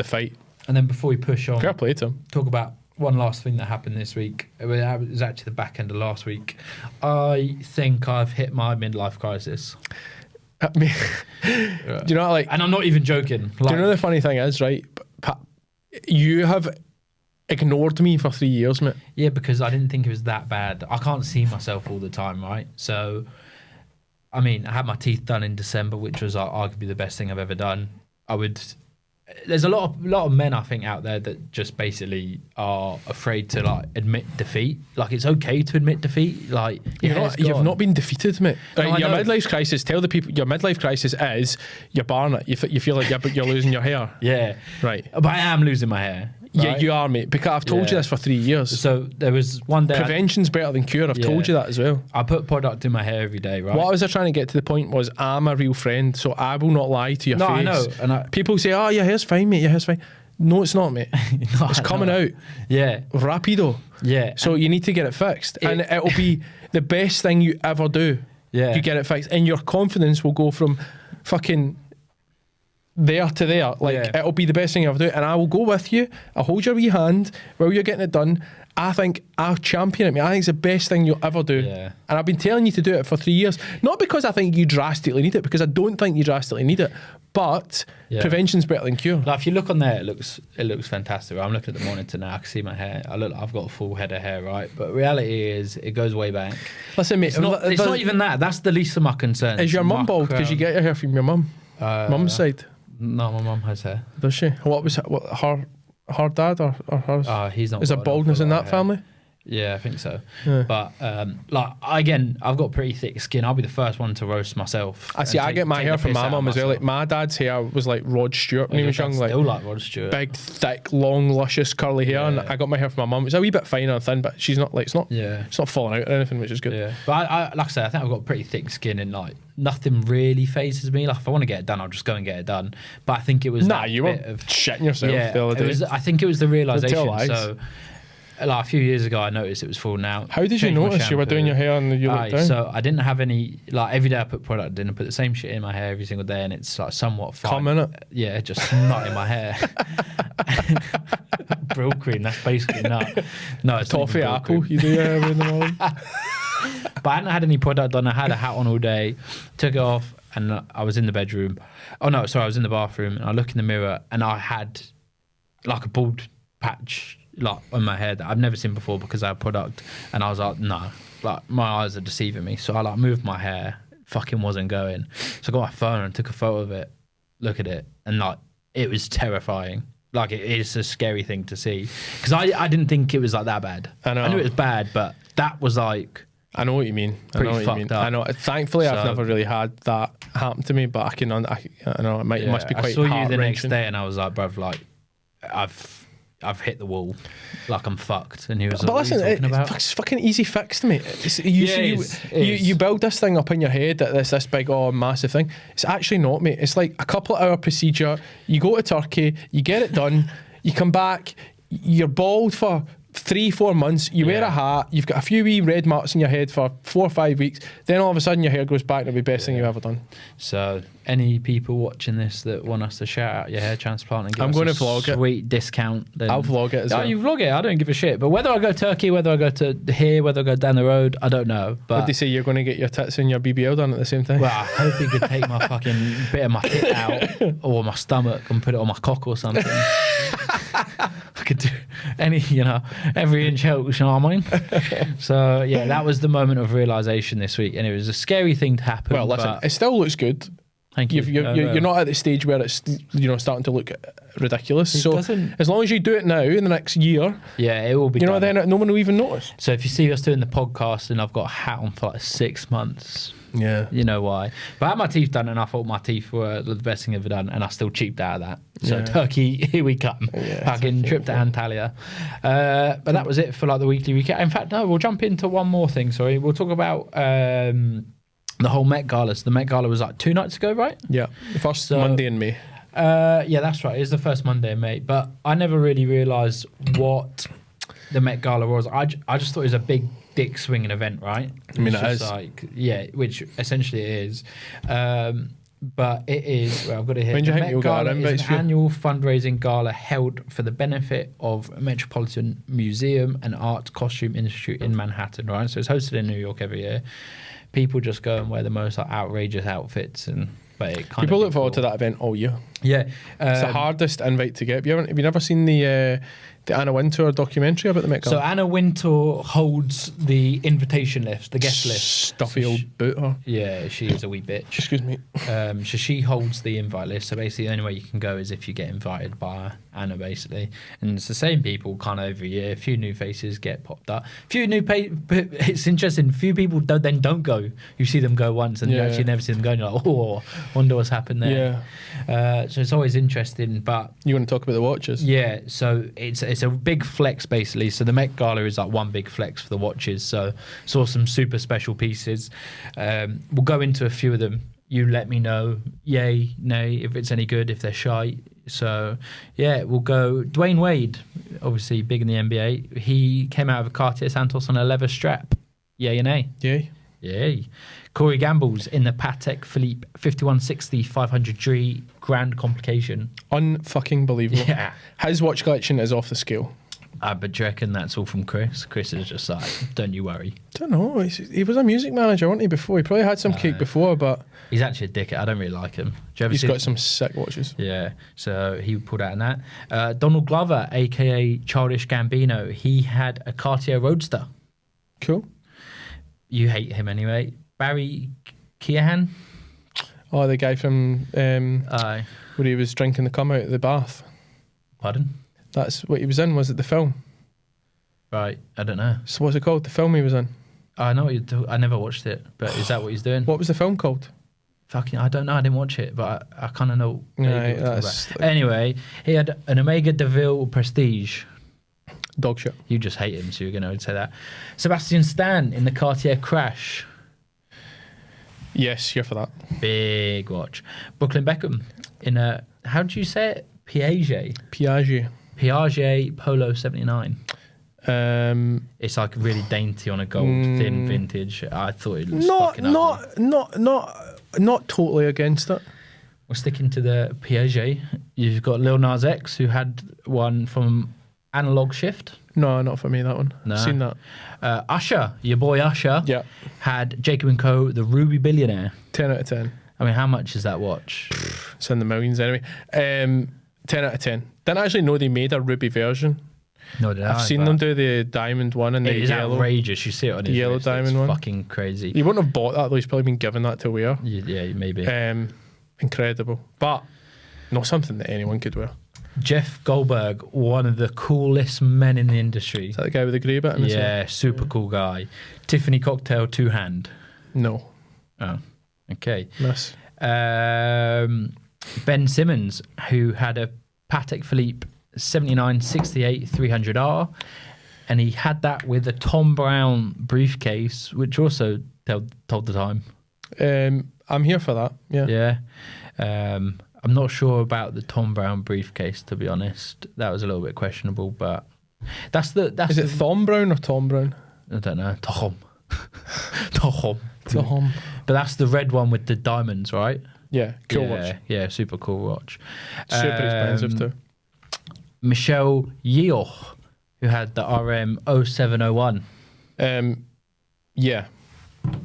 fight. And then before we push on, fair play to him. Talk about one last thing that happened this week. It was actually the back end of last week. I think I've hit my midlife crisis. Do you know what, like? And I'm not even joking. Like, do you know the funny thing is, right? You have ignored me for 3 years, mate. Yeah, because I didn't think it was that bad. I can't see myself all the time, right? So, I mean, I had my teeth done in December, which was arguably the best thing I've ever done. There's a lot of men, I think, out there that just basically are afraid to like admit defeat. Like, it's okay to admit defeat. Like, You've not been defeated, mate. No, Your I know. midlife crisis. Tell the people your midlife crisis is you're barring it. You feel like you're losing your hair. Yeah, Right. but I am losing my hair. Yeah, right? you are, mate. Because I've told you Yeah. this for 3 years. So there was one day Prevention's better than cure. I've told you that as well. I put product in my hair every day, right? What I was trying to get to the point was I'm a real friend, so I will not lie to your No, face. I know, and People say, "Oh, your hair's fine, mate. Your hair's fine." No, it's not, mate. No, It's I coming know. out Yeah, rapido. yeah. So you need to get it fixed, and it'll be the best thing you ever do. Yeah. If you get it fixed, and your confidence will go from fucking there to there. Like, Yeah. it'll be the best thing you ever do, and I will go with you. I'll hold your wee hand while you're getting it done. I think I'll champion it, mate. I think it's the best thing you'll ever do. Yeah. And I've been telling you to do it for 3 years. Not because I think you drastically need it, because I don't think you drastically need it. But Yeah. prevention's better than cure. Like, if you look on there, it looks fantastic. I'm looking at the monitor now. I can see my hair. I've got a full head of hair, right? But reality is, it goes way back. Listen, mate. It's not even that. That's the least of my concerns. Is your mum My bald? Because you crown. get your hair from your mum. Mum's side. No, my mum has hair. Does she? What was her dad or hers? He's not. Is there got an awful baldness in lot that of hair. family? Yeah, I think so. Yeah. But like, again, I've got pretty thick skin. I'll be the first one to roast myself. I see. and I get my take hair the from piss my out mum of as well. Like, myself. my dad's hair was like Rod Stewart when he Your was young, dad's like still like Rod Stewart. big, thick, long, luscious, curly hair. And Yeah. I got my hair from my mum. It's a wee bit finer and thin, but she's not like Yeah. it's not falling out or anything, which is good. Yeah, but I like I said, I think I've got pretty thick skin and like nothing really phases me. Like, if I want to get it done, I'll just go and get it done. But I think it was Nah, that you were bit of shitting yourself yeah. the other day. I think it was the realization. lies. So, like, a few years ago, I noticed it was falling out. How did you Changed my notice you were doing shampoo. your hair and you looked down? So I didn't have any, like, every day I put product in and put the same shit in my hair every single day, and it's like somewhat fine. Cum, innit? Yeah, just not in my hair. Brill cream, that's basically nut. No, it's not Toffee even Brill apple, cream. you do your hair in the morning. But I hadn't had any product done. I had a hat on all day, took it off, and I was in the bedroom. Oh no, sorry, I was in the bathroom, and I look in the mirror, and I had like a bald patch like on my head that I've never seen before because I had product, and I was like, no, like my eyes are deceiving me. So I like moved my hair, fucking wasn't going. So I got my phone and took a photo of it, look at it, and like it was terrifying. Like, it is a scary thing to see because I didn't think it was like that bad. I know. I knew it was bad, but that was like. I know what you mean. I Pretty know what you fucked mean. up. I know. Thankfully, I've So- never really had that happen to me, but I can. I know it might. It must be quite I saw you the next heart-wrenching. day, and I was like, bruv, like, I've hit the wall, like I'm fucked. And he was But like, listen, what are you talking about? it's fucking easy fixed, mate. You build this thing up in your head that this big, massive thing. It's actually not, mate. It's like a couple of hour procedure. You go to Turkey, you get it done, you come back, you're bald for 3-4 months, you wear a hat, you've got a few wee red marks in your head for 4 or 5 weeks, then all of a sudden your hair goes back and it'll be the best thing you've ever done. So, any people watching this that want us to shout out your hair transplant and give I'm us gonna a vlog it. sweet discount, then I'll vlog it as well. You vlog it. I don't give a shit. But whether I go Turkey, whether I go to here, whether I go down the road, I don't know. But But they say you're going to get your tits and your BBL done at the same time. well, I hope he could take my fucking bit of my tit out or my stomach and put it on my cock or something. I could do every inch helps, you know what I mean? So, yeah, that was the moment of realization this week, and it was a scary thing to happen. Well, listen, but it still looks good. thank you. You're not at the stage where it's starting to look ridiculous. It So doesn't- as long as you do it now in the next year, Yeah, it will be done. then no one will even notice. So if you see us doing the podcast and I've got a hat on for like 6 months, Yeah. you know why. But I had my teeth done and I thought my teeth were the best thing I've ever done, and I still cheaped out of that. So Yeah. Turkey, here we come. Yeah, Fucking trip to Antalya. But that was it for like the weekly recap. In fact, no, we'll jump into one more thing. Sorry, we'll talk about the whole Met Gala. So the Met Gala was like 2 nights ago, right? Yeah. The first So- Monday in May. Yeah, that's right. It's the first Monday in May. But I never really realised what the Met Gala was. I just thought it was a big dick swinging event, right? I mean, It's it just is. like, yeah, which essentially it is. But it is. Well, I've got it here. When do you The think Met you'll get Gala our is invites an for you? annual fundraising gala held for the benefit of Metropolitan Museum and Art Costume Institute in Manhattan, right? So it's hosted in New York every year. People just go and wear the most like outrageous outfits, but it kind People of look forward to that event all year. Yeah. It's the hardest invite to get. Have you never seen the Anna Wintour documentary about the Met Gala? So Anna Wintour holds the invitation list, the guest list. Stuffy old boot her. Yeah, she is a wee bitch. Excuse me. So she holds the invite list. So basically, the only way you can go is if you get invited by Anna, basically. And it's the same people kind of every year. A few new faces get popped up. It's interesting. Few people don't go. You see them go once, and you actually never see them go. And you're like, oh, wonder what's happened there. Yeah. So it's always interesting. But You want to talk about the watches? yeah, so it's a big flex basically. So the Met Gala is like one big flex for the watches. So saw some super special pieces. We'll go into a few of them. You let me know, yay, nay, if it's any good, if they're shy. So yeah, we'll go. Dwayne Wade, obviously big in the NBA. He came out of a Cartier Santos on a leather strap. Yay and nay. Yay. Yay. Corey Gamble's in the Patek Philippe 5160 500G Grand Complication. Unfucking believable. Yeah. His watch collection is off the scale. But do you reckon that's all from Chris? Chris is just like, don't you worry. Don't know. He was a music manager, wasn't he, before? He probably had some cake before, but He's actually a dickhead. I don't really like him. Do you ever he's see got some sick watches. Yeah, so he pulled out in that. Donald Glover, a.k.a. Childish Gambino, he had a Cartier Roadster. Cool. You hate him anyway. Barry Keoghan. Oh, the guy from Aye. where he was drinking the cum out of the bath. Pardon? That's what he was in, was it the film? Right, I don't know. So what's it called? The film he was in? I know what you do. I never watched it, but is that what he's doing? What was the film called? Fucking, I don't know. I didn't watch it, but I kind of know. Right, what it's that's about. Anyway, he had an Omega DeVille Prestige. Dog shit. You just hate him, so you're going to say that. Sebastian Stan in the Cartier Crash. Yes, here for that. Big watch. Brooklyn Beckham in a, how do you say it? Piaget Polo 79. It's like really dainty on a gold, thin vintage. I thought it was fucking ugly. Not totally against it. We're sticking to the Piaget. You've got Lil Nas X, who had one from Analog Shift. No, not for me, that one. No. Seen that. Usher, your boy Usher, Yeah. had Jacob & Co. the Ruby Billionaire. 10 out of 10. I mean, how much is that watch? It's in the millions anyway. 10 out of 10. Didn't actually know they made a ruby version. No, did I've seen them do the diamond one and the It is yellow. outrageous. You see it on his yellow wrist. diamond it's one. Fucking crazy. He wouldn't have bought that though. He's probably been given that to wear. Yeah, maybe. Incredible. But not something that anyone could wear. Jeff Goldberg, one of the coolest men in the industry. Is that the guy with the grey bit in his hair? Yeah, super cool guy. Tiffany Cocktail 2-hand. No. Oh, okay. Miss. Ben Simmons, who had a Patek Philippe 7968 300R, and he had that with a Tom Brown briefcase, which also told the time. I'm here for that. Yeah. Yeah. I'm not sure about the Tom Brown briefcase, to be honest. That was a little bit questionable, but that's Is it Thom Brown or Tom Brown? I don't know. Tom. Tom. Thom. But that's the red one with the diamonds, right? Yeah. Cool watch. Yeah, super cool watch. Super expensive too. Michelle Yeoh, who had the RM 0701. Yeah.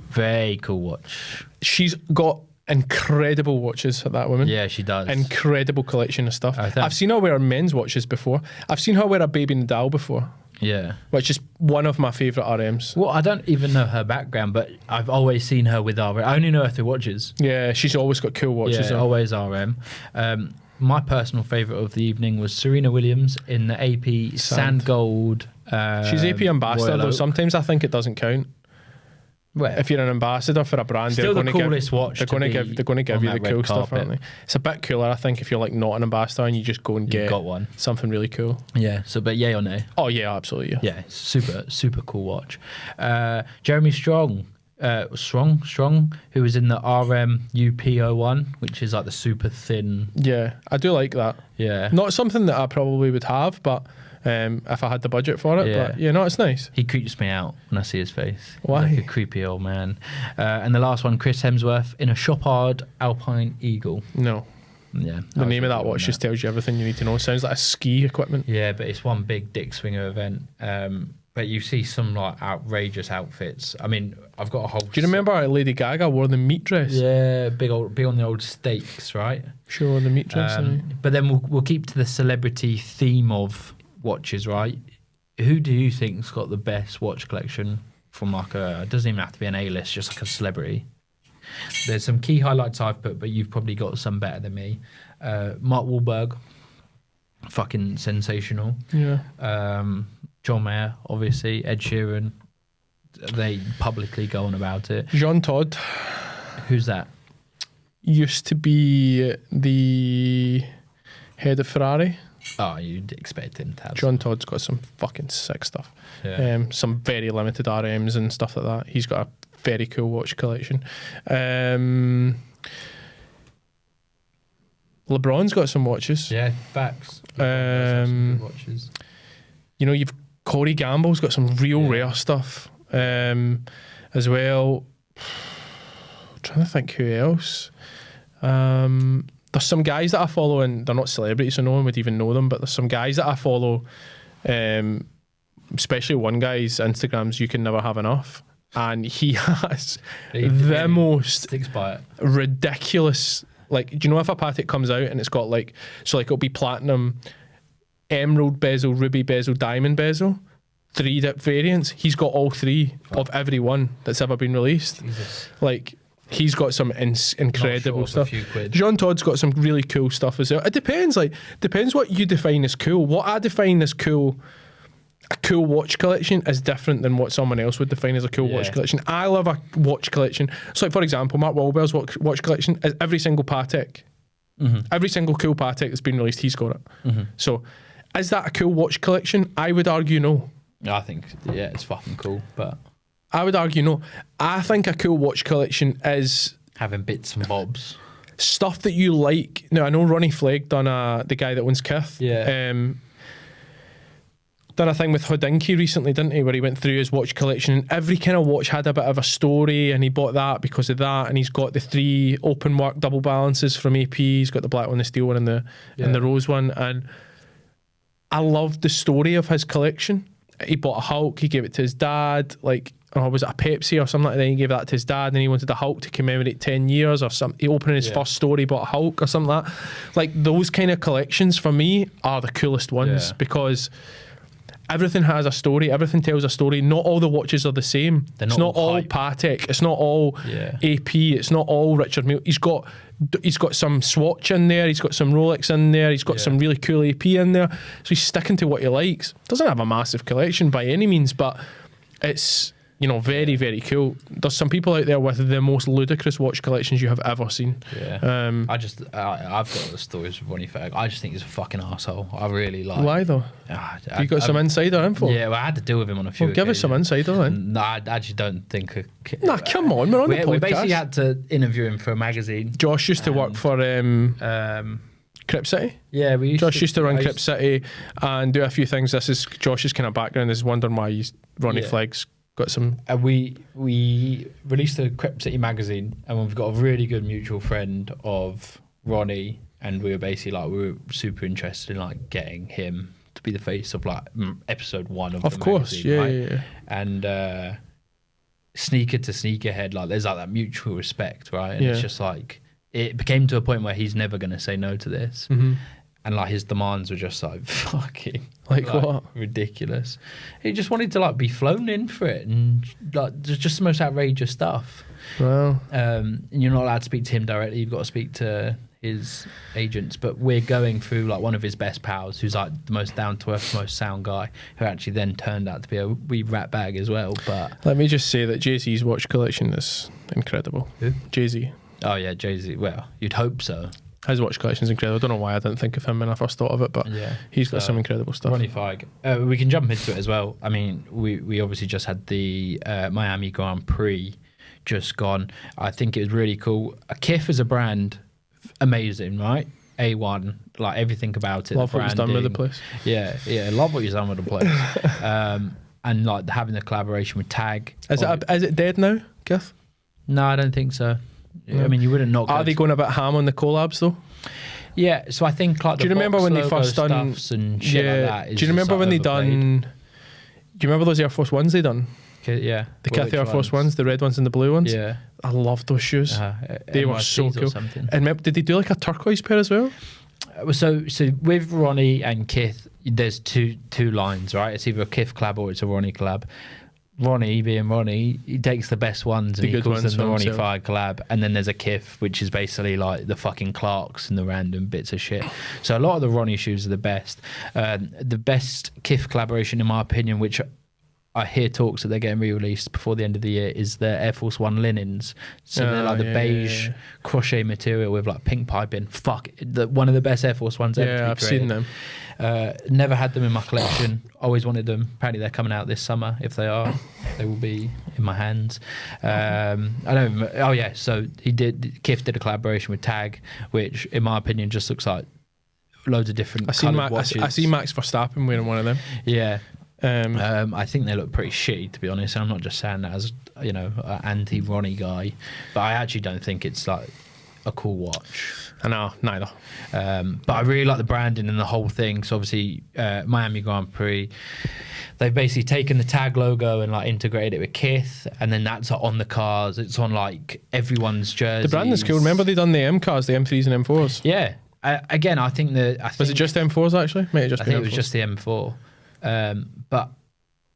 Very cool watch. She's got incredible watches, that woman. Yeah, she does. Incredible collection of stuff. I think- I've seen her wear men's watches before. I've seen her wear a Baby Nadal before, Yeah. which is one of my favourite RMs. Well, I don't even know her background, but I've always seen her with RM. I only know her through watches. Yeah, she's always got cool watches Yeah, on. always RM. My personal favourite of the evening was Serena Williams in the AP Sand Gold. She's AP ambassador, Royal though. Oak. Sometimes I think it doesn't count. Where? If you're an ambassador for a brand, Still they're the going to coolest watch They're to going to be give. They're going to give on you the that cool red stuff, carpet. aren't they? It's a bit cooler, I think, if you're like not an ambassador and you just go and get got one. something really cool. Yeah, so but yay or nay? Oh yeah, absolutely. Yeah. Yeah, super cool watch. Jeremy Strong, who was in the RM UP01, which is like the super thin. Yeah, I do like that. Yeah. Not something that I probably would have, but if I had the budget for it. Yeah. But yeah, no, it's nice. He creeps me out when I see his face. He's Why? like a creepy old man. And the last one, Chris Hemsworth in a Chopard Alpine Eagle. No, Yeah. the name of that watch just tells you everything you need to know. Sounds like a ski equipment. Yeah, but it's one big dick swinger event. But you see some like outrageous outfits. I mean, I've got a whole. Do you remember Lady Gaga wore the meat dress? Yeah, big on the old steaks, right? She wore the meat dress. But then we'll keep to the celebrity theme of watches, right? Who do you think's got the best watch collection from like it doesn't even have to be an A-list, just like a celebrity? There's some key highlights I've put, but you've probably got some better than me. Mark Wahlberg, fucking sensational. Yeah. John Mayer, obviously. Ed Sheeran. They publicly go on about it. Jean Todt. Who's that? Used to be the head of Ferrari. Oh, you'd expect him to have. Jean Todt's got some fucking sick stuff. Yeah. Some very limited RMs and stuff like that. He's got a very cool watch collection. LeBron's got some watches. Yeah, facts. Some good watches. You know, you've Corey Gamble's got some real rare stuff as well. I'm trying to think who else. There's some guys that I follow, and they're not celebrities, so no one would even know them, but there's some guys that I follow, especially one guy's Instagram's You Can Never Have Enough, and he has the most sticks by it. Ridiculous, like, do you know if a Patek comes out and it's got like, so like it'll be platinum, emerald bezel, ruby bezel, diamond bezel, 3 variants. He's got all 3 of every one that's ever been released. Jesus. Like, he's got some incredible stuff. Jean Todt's got some really cool stuff as well. It depends what you define as cool. What I define as cool, a cool watch collection is different than what someone else would define as a cool watch collection. I love a watch collection. So like, for example, Mark Wahlberg's watch collection is every single Patek. Mm-hmm. Every single cool Patek that's been released, he's got it. Mm-hmm. So is that a cool watch collection? I would argue no. I think, it's fucking cool, but I would argue no. I think a cool watch collection is having bits and bobs. Stuff that you like. Now, I know Ronnie Flegg done the guy that owns Kith. Yeah. Done a thing with Hodinkee recently, didn't he, where he went through his watch collection, and every kind of watch had a bit of a story, and he bought that because of that, and he's got the 3 open work double balances from AP. He's got the black one, the steel one, and the rose one, and I loved the story of his collection. He bought a Hulk, he gave it to his dad, like, or was it a Pepsi or something like that? He gave that to his dad, and he wanted the Hulk to commemorate 10 years or something. He opened his first store, he bought a Hulk or something like that. Like, those kind of collections for me are the coolest ones because everything has a story, everything tells a story. Not all the watches are the same. It's not all Patek, it's not all AP, it's not all Richard Mille. He's got some Swatch in there, he's got some Rolex in there, he's got some really cool AP in there. So he's sticking to what he likes. Doesn't have a massive collection by any means, but it's, you know, very, very cool. There's some people out there with the most ludicrous watch collections you have ever seen. Yeah. I've got the stories with Ronnie Flegg. I just think he's a fucking arsehole. I really like. Why though? You got some insider info? Yeah, well, I had to deal with him on a few occasions. Give us some insider then. No, I actually don't think. Nah, come on, we're on the podcast. We basically had to interview him for a magazine. Josh used to work for Crip City. Yeah, Josh used to run Crip City and do a few things. This is Josh's kind of background. Is wondering why Ronnie Flegg's got some. We released a Crip City magazine, and we've got a really good mutual friend of Ronnie, and we were basically like, we were super interested in like getting him to be the face of like episode 1 of the magazine, right? Yeah. And sneaker to sneakerhead, like there's like that mutual respect, right? And it's just like, it became to a point where he's never going to say no to this. Mm-hmm. And like his demands were just like fucking like what? Ridiculous. He just wanted to like be flown in for it, and like just the most outrageous stuff. Wow. And you're not allowed to speak to him directly. You've got to speak to his agents. But we're going through like one of his best pals, who's like the most down to earth, most sound guy, who actually then turned out to be a wee rat bag as well. But let me just say that Jay-Z's watch collection is incredible. Who? Jay-Z. Oh yeah, Jay-Z. Well, you'd hope so. His watch collection is incredible. I don't know why I didn't think of him when I first thought of it, but he's got some incredible stuff. Ronnie Flegg. We can jump into it as well. I mean, we obviously just had the Miami Grand Prix just gone. I think it was really cool. Kith as a brand, amazing, right? A1, like everything about it. Love what he's done with the place. Yeah, love what he's done with the place. And like having the collaboration with Tag. Is it dead now, Kith? No, I don't think so. I mean, you wouldn't not. Are they going a bit ham on the collabs though? Yeah, so I think like. Do you remember when they first done and shit like that? Do you remember when they done? you remember those Air Force Ones they done? Yeah. The Kith Air Force Ones, the red ones and the blue ones? Yeah. I loved those shoes. They were so NYCs or cool. something. And did they do like a turquoise pair as well? So with Ronnie and Kith, there's two lines, right? It's either a Kith collab or it's a Ronnie collab. Ronnie, being Ronnie, he takes the best ones and he calls them the Ronnie Fire collab. And then there's a Kith, which is basically like the fucking Clarks and the random bits of shit. So a lot of the Ronnie shoes are the best. The best Kith collaboration, in my opinion, which I hear talks that they're getting re-released before the end of the year, is the Air Force One linens. So they're like the beige crochet material with like pink piping. One of the best Air Force Ones ever to be I've created. seen them. Never had them in my collection. Always wanted them. Apparently they're coming out this summer. If they are, they will be in my hands. I don't. Oh yeah. So Kith did a collaboration with Tag, which in my opinion just looks like loads of different coloured watches. I see Max Verstappen wearing one of them. Yeah. I think they look pretty shitty, to be honest. And I'm not just saying that as an anti-Ronnie guy, but I actually don't think it's like a cool watch. I know, neither. But I really like the branding and the whole thing. So obviously, Miami Grand Prix, they've basically taken the Tag logo and like integrated it with Kith, and then that's on the cars. It's on like everyone's jersey. The branding's cool. Remember they done the M cars, the M3s and M4s? Yeah. Again, I think was it just M4s actually? Might have just I been think M4s. it was just the M4. But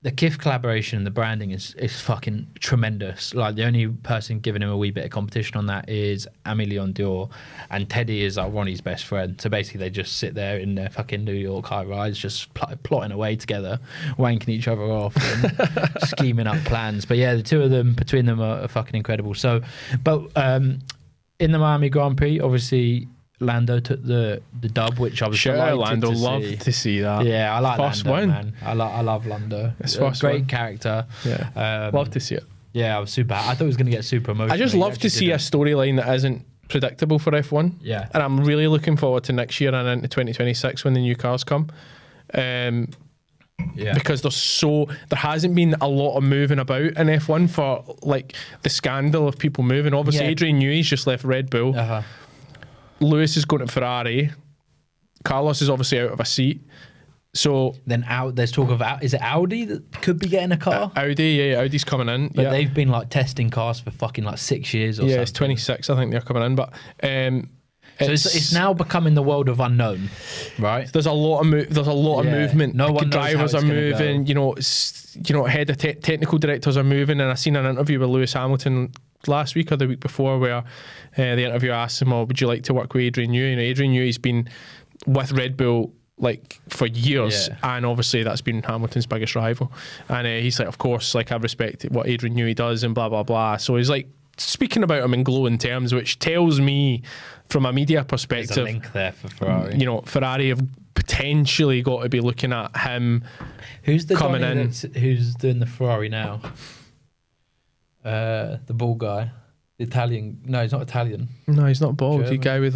the Kith collaboration and the branding is fucking tremendous. Like the only person giving him a wee bit of competition on that is Amélie Dior, and Teddy is like Ronnie's best friend. So basically they just sit there in their fucking New York high rise, just plotting away together, wanking each other off and scheming up plans. But yeah, the two of them, between them, are fucking incredible. So, but in the Miami Grand Prix, obviously Lando took the dub, which I was delighted Lando, to love see. to see that. Yeah, I like first Lando, win. man. I love Lando. It's A first great win. character. Yeah, love to see it. Yeah, I was super. I thought it was going to get super emotional. I just love to see a storyline that isn't predictable for F1. Yeah, and I'm really looking forward to next year and into 2026 when the new cars come. Yeah, because there hasn't been a lot of moving about in F1 for like the scandal of people moving. Obviously, Adrian Newey's just left Red Bull. Lewis is going to Ferrari. Carlos is obviously out of a seat. So then there's talk of is it Audi that could be getting a car? Audi's coming in. But they've been like testing cars for fucking like 6 years or something. Yeah, it's 26. I think they're coming in, but. So it's now becoming the world of unknown, right? There's a lot of movement. No one knows drivers how are it's moving. go. Head of technical directors are moving. And I seen an interview with Lewis Hamilton last week or the week before where the interviewer asked him, "Would you like to work with Adrian Newey?" Adrian Newey's been with Red Bull like for years, and obviously that's been Hamilton's biggest rival. And he's like, "Of course, like I respect what Adrian Newey does," and blah blah blah. So he's like speaking about him in glowing terms, which tells me, from a media perspective, there's a link there for Ferrari. Ferrari have potentially got to be looking at him. Who's the coming Johnny in? Who's doing the Ferrari now? The bald guy, the Italian. No, he's not Italian. No, he's not bald. German. The guy with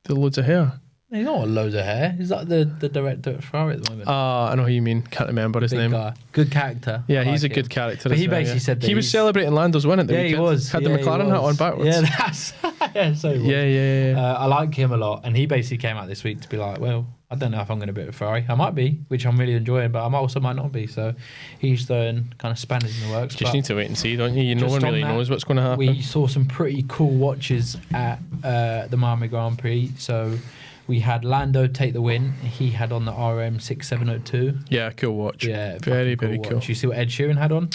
the loads of hair. He's not got loads of hair. He's like the director at Ferrari at the moment. I know who you mean. Can't remember his Big name. guy. Good character. Yeah, I he's like a good him. character. But he as well, basically said that he was celebrating Lando's win at the weekend. he was. Had the McLaren hat on backwards. Yeah, that's so. He was. Yeah. I like him a lot, and he basically came out this week to be like, well, I don't know if I'm going to be at Ferrari. I might be, which I'm really enjoying, but I also might not be. So he's throwing kind of spanners in the works. Just need to wait and see, don't you? No one really knows what's going to happen. We saw some pretty cool watches at the Miami Grand Prix. So we had Lando take the win. He had on the RM6702. Yeah, cool watch. Yeah, very cool. Watch. You see what Ed Sheeran had on?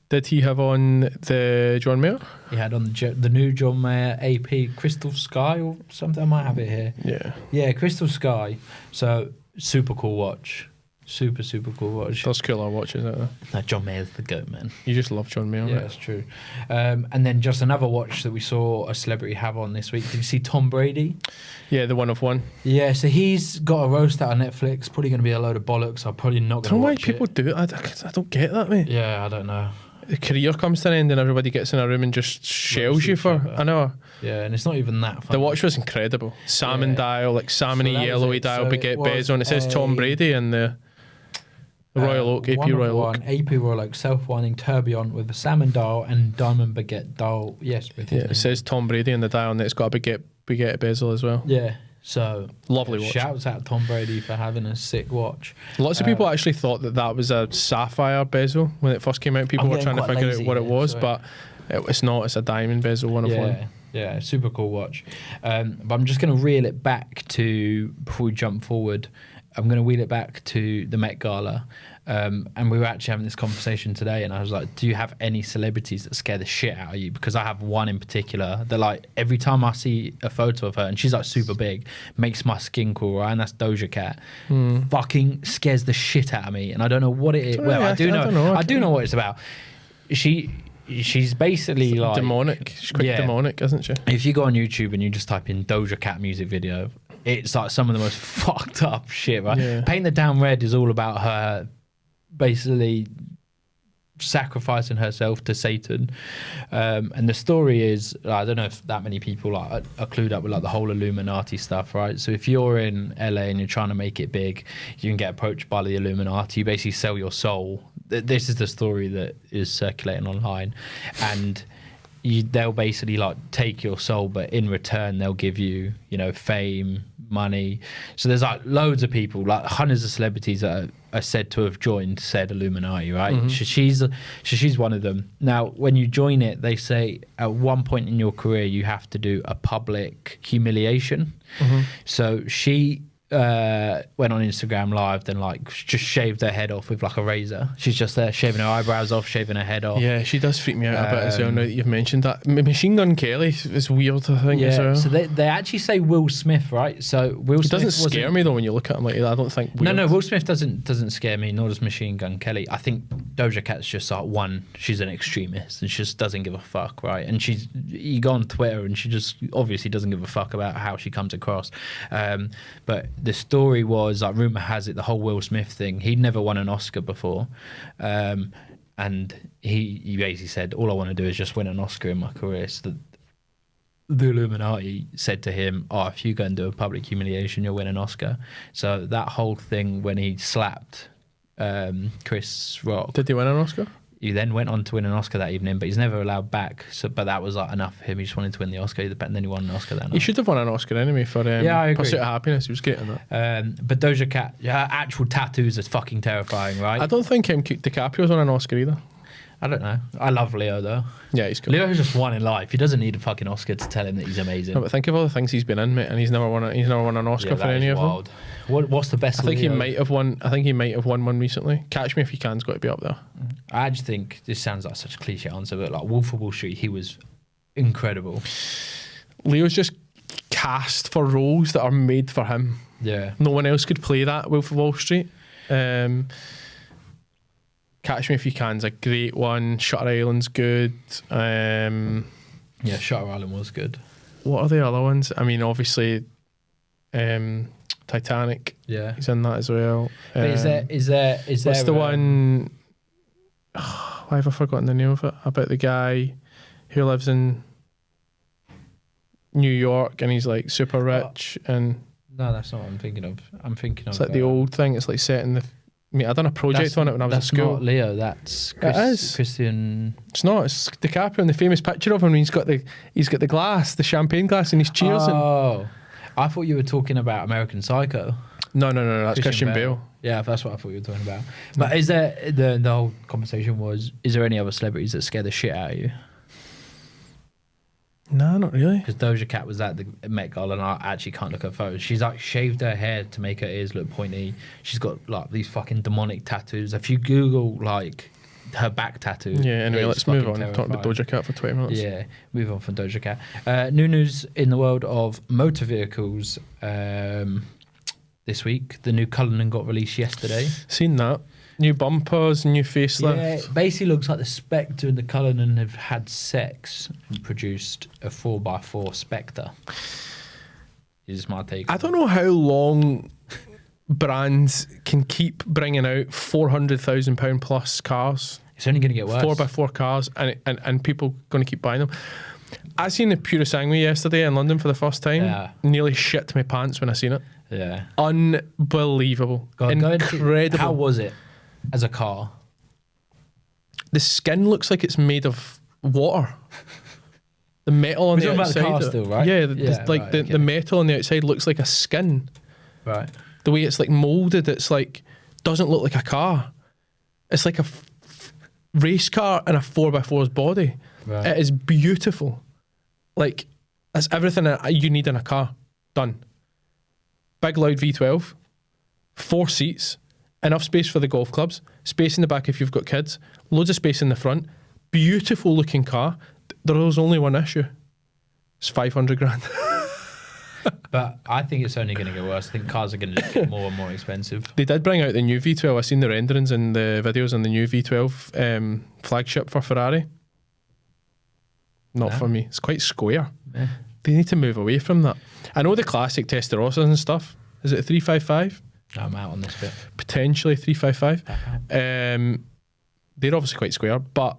Did he have on the John Mayer? He had on the new John Mayer AP Crystal Sky or something. I might have it here. Yeah, Crystal Sky. So super cool watch. Super cool watch. That's cooler watches, isn't it? No, John Mayer's the GOAT, man. You just love John Mayer. Yeah, right? that's true. And then just another watch that we saw a celebrity have on this week. Did you see Tom Brady? Yeah, the one of one. Yeah, so he's got a roast out on Netflix. Probably going to be a load of bollocks. I'm probably not I going don't to know why watch people it. do it. I don't get that, mate. Yeah, I don't know. The career comes to an end and everybody gets in a room and just shells you for an hour. Yeah, and it's not even that fun. The watch was incredible. Salmon dial, like salmony, So that was yellowy it. dial, So baguette it was bezel, and it says Tom Brady and the Royal Oak, AP Royal Oak. AP Royal Oak, self-winding tourbillon with a salmon dial and diamond baguette dial. Yes, with his Yeah, name. it says Tom Brady in the dial and it's got a baguette bezel as well. Yeah, So Lovely watch. Shouts out Tom Brady for having a sick watch. Lots of people actually thought that was a sapphire bezel when it first came out. People were trying to figure out what it was, but it's not. It's a diamond bezel, one of one. Yeah, super cool watch. But I'm just going to reel it back to, before we jump forward, I'm going to wheel it back to the Met Gala. And we were actually having this conversation today, and I was like, do you have any celebrities that scare the shit out of you? Because I have one in particular that, like, every time I see a photo of her, and she's like super big, makes my skin crawl, right? And that's Doja Cat. Fucking scares the shit out of me. And I don't know what it is. Well, I do know. I do know what it's about. She's basically like demonic. She's quite demonic, isn't she? If you go on YouTube and you just type in Doja Cat music video, it's like some of the most fucked up shit, right? Yeah. Paint the Town Red is all about her basically sacrificing herself to Satan. And the story is, I don't know if that many people are clued up with like the whole Illuminati stuff, right? So if you're in LA and you're trying to make it big, you can get approached by the Illuminati. You basically sell your soul. This is the story that is circulating online. And they'll basically like take your soul, but in return they'll give you, fame, money. So there's like loads of people, like hundreds of celebrities that are said to have joined said Illuminati, right? So she's one of them. Now, when you join it, they say at one point in your career you have to do a public humiliation. So she went on Instagram Live, then like just shaved her head off with like a razor. She's just there shaving her eyebrows off, shaving her head off. Yeah, she does freak me out a bit as well now that you've mentioned that. Machine Gun Kelly is weird, I think, as well. So they actually say Will Smith, right? So Will Smith doesn't scare me though when you look at him like that. I don't think weird. No, Will Smith doesn't scare me, nor does Machine Gun Kelly. I think Doja Cat's just like one, she's an extremist and she just doesn't give a fuck, right? And you go on Twitter and she just obviously doesn't give a fuck about how she comes across. But the story was, like, rumor has it, the whole Will Smith thing, he'd never won an Oscar before, and he basically said, all I want to do is just win an Oscar in my career. So the Illuminati said to him, if you go and do a public humiliation, you'll win an Oscar. So that whole thing when he slapped Chris Rock, did he win an Oscar? He then went on to win an Oscar that evening, but he's never allowed back. So, but that was like enough for him. He just wanted to win the Oscar, and then he won an Oscar that night. He should have won an Oscar anyway for I agree. Pursuit of Happiness. He was great in that. But Doja Cat, her actual tattoos are fucking terrifying, right? I don't think DiCaprio's won an Oscar either. I don't know. I love Leo though. Yeah, he's cool. Leo's just won in life. He doesn't need a fucking Oscar to tell him that he's amazing. No, but think of all the things he's been in, mate, and he's never won an Oscar for any of them. What's the best? I think he might have won one recently. Catch Me If You Can's got to be up there. I just think this sounds like such a cliche answer, but like Wolf of Wall Street, he was incredible. Leo's just cast for roles that are made for him. Yeah. No one else could play that Wolf of Wall Street. Catch Me If You Can's a great one. Shutter Island's good. Yeah, Shutter Island was good. What are the other ones? I mean, obviously, Titanic. Yeah, he's in that as well. But is there? What's the one? Why have I forgotten the name of it? About the guy who lives in New York and he's like super rich and. No, that's not what I'm thinking of. It's like the old thing. It's like set in the. I done a project on it when I was in school. That's not Leo. That's it is. Christian. It's not. It's DiCaprio and the famous picture of him. He's got the glass, the champagne glass, and he's cheers. Oh, I thought you were talking about American Psycho. No. That's Christian Bale. Yeah, that's what I thought you were talking about. But is there the whole conversation was? Is there any other celebrities that scare the shit out of you? No, not really. Because Doja Cat was at the Met Gala and I actually can't look at photos. She's like shaved her hair to make her ears look pointy. She's got like these fucking demonic tattoos. If you Google like her back tattoo. Yeah, anyway, let's move on. Talking about Doja Cat for 20 minutes. Yeah, move on from Doja Cat. New news in the world of motor vehicles this week. The new Cullinan got released yesterday. Seen that. New bumpers, new facelift. Yeah, it basically looks like the Spectre and the Cullinan have had sex and produced a 4x4 Spectre. Is my take. I don't know how long brands can keep bringing out £400,000 plus cars. It's only going to get worse. 4x4 cars, and people going to keep buying them. I seen the Purisangwe yesterday in London for the first time. Yeah. Nearly shit my pants when I seen it. Yeah. Unbelievable. Incredible. How was it as a car? The skin looks like it's made of water. The metal on We're the talking about the outside. car still, right? Yeah, Yeah, like right, the okay. metal on the outside looks like a skin. Right. The way it's like molded, it's like doesn't look like a car. It's like a race car in a 4x4's body. Right. It is beautiful. Like it's everything that you need in a car. Done. Big loud V12, 4 seats, enough space for the golf clubs, space in the back if you've got kids, loads of space in the front. Beautiful looking car. There is only one issue. It's 500 grand. But I think it's only going to get worse. I think cars are going to get more and more expensive. They did bring out the new V12. I've seen the renderings and the videos on the new V12 flagship for Ferrari. Not No. for me. It's quite square. Yeah. They need to move away from that. I know the classic Testarossas and stuff. Is it a 355? I'm out on this bit. Potentially 355. Back out. They're obviously quite square, but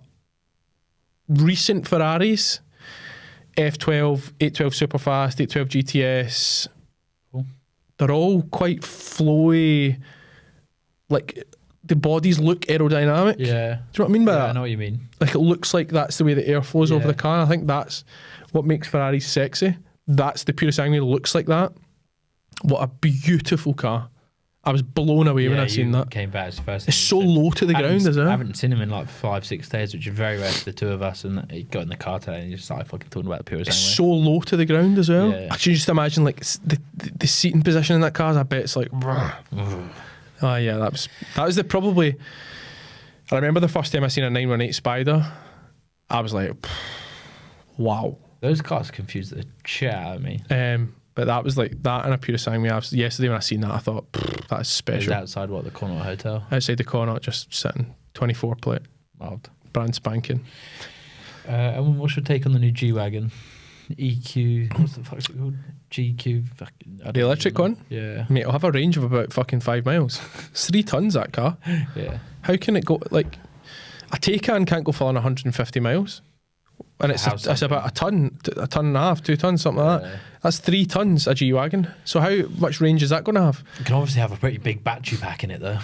recent Ferraris, F12, 812 Superfast, 812 GTS, Cool. they're all quite flowy. Like the bodies look aerodynamic. Yeah. Do you know what I mean by Yeah, that? I know what you mean. Like it looks like that's the way the air flows over Yeah. the car. I think that's what makes Ferraris sexy. That's the purest angle looks like that. What a beautiful car. I was blown away when I seen you that. Came back as the first It's thing so you said. low to the I ground haven't- as I well. haven't seen him in like 5-6 days, which is very rare for the two of us. And he got in the car today and he just started fucking talking about the purest It's angle. so low to the ground as well. Yeah. I can just imagine like the seating position in that car. I bet it's like. Oh yeah, that was the probably. I remember the first time I seen a 918 Spider. I was like, wow. Those cars confused the shit out of me. But that was like that and a pure sang me. Yesterday when I seen that, I thought that is It was special. outside what, the Connaught Hotel? Outside the corner, just sitting 24 plate, Wild. brand spanking. And what's your take on the new G Wagon? EQ, what's the fuck's it called? GQ. Fucking, I don't The electric know. one? Yeah. Mate, it'll have a range of about fucking 5 miles. It's 3 tons that car. Yeah. How can it go like a Taycan can't go further than 150 miles, and it's How's it's that about a ton and a half, 2 tons, something like that. Yeah. That's 3 tons a G wagon. So how much range is that going to have? You can obviously have a pretty big battery pack in it though.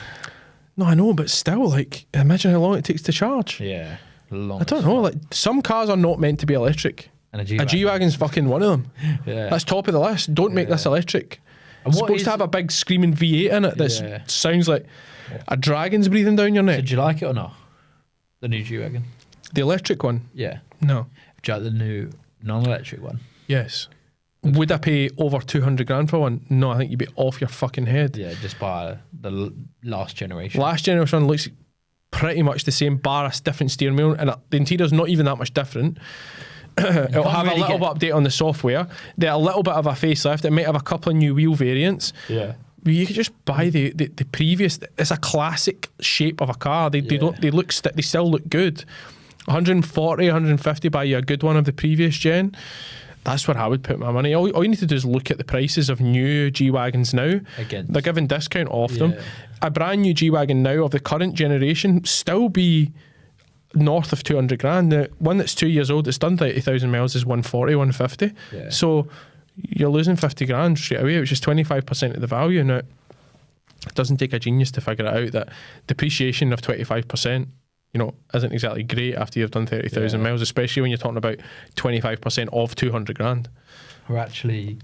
No, I know, but still, like, imagine how long it takes to charge. Yeah. Long I don't know. Like, some cars are not meant to be electric. And A G wagon's fucking one of them. Yeah. That's top of the list. Don't make this electric. And It's what supposed is- to have a big screaming V8 in it that Yeah. sounds like a dragon's breathing down your neck. Did you like it or not? The new G Wagon? The electric one? Yeah. No. Do you like the new non-electric one? Yes. Would I pay over 200 grand for one? No, I think you'd be off your fucking head. Yeah, just by the last generation. Last generation one looks pretty much the same, bar a different steering wheel, and the interior's not even that much different. It'll can't have really a little bit update on the software. There a little bit of a facelift. It might have a couple of new wheel variants. Yeah. You could just buy the previous. It's a classic shape of a car. They don't. They look. They still look good. 140, 150. Buy you a good one of the previous gen. That's where I would put my money. All you need to do is look at the prices of new G Wagons now. Against. They're giving discount off them. Yeah. A brand new G Wagon now of the current generation still be north of 200 grand. The one that's 2 years old that's done 30,000 miles is 140, 150. Yeah. So you're losing 50 grand straight away, which is 25% of the value. Now, it doesn't take a genius to figure it out that depreciation of 25%, isn't exactly great after you've done 30,000 miles, especially when you're talking about 25% of 200 grand. We're actually,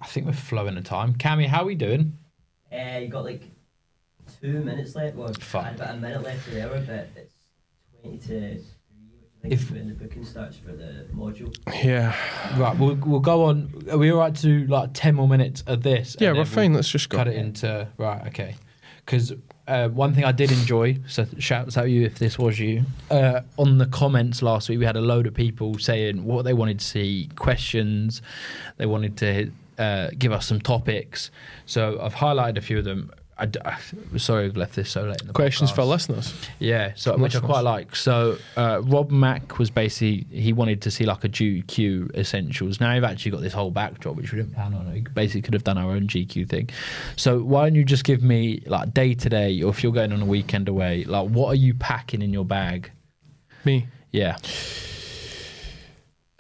I think we're flowing in time. Cammy, how are we doing? You got like 2 minutes left. Well, Fuck. I had about a minute left of the hour, but it's 20 to 3, which I think is when the booking starts for the module. Yeah. Right, we'll go on. Are we all right to do like 10 more minutes of this? Yeah, and we're then fine. we'll Let's just go. cut it into, right, okay. Because one thing I did enjoy, so shouts out you if this was you, on the comments last week, we had a load of people saying what they wanted to see, questions, they wanted to give us some topics. So I've highlighted a few of them. Sorry I've left this so late in the Questions podcast. for listeners. Yeah, so From which I listeners. quite like. So Rob Mack was basically, he wanted to see like a GQ essentials. Now you've actually got this whole backdrop which we didn't plan on. We basically could have done our own GQ thing. So why don't you just give me like day to day, or if you're going on a weekend away, like what are you packing in your bag? Me. Yeah,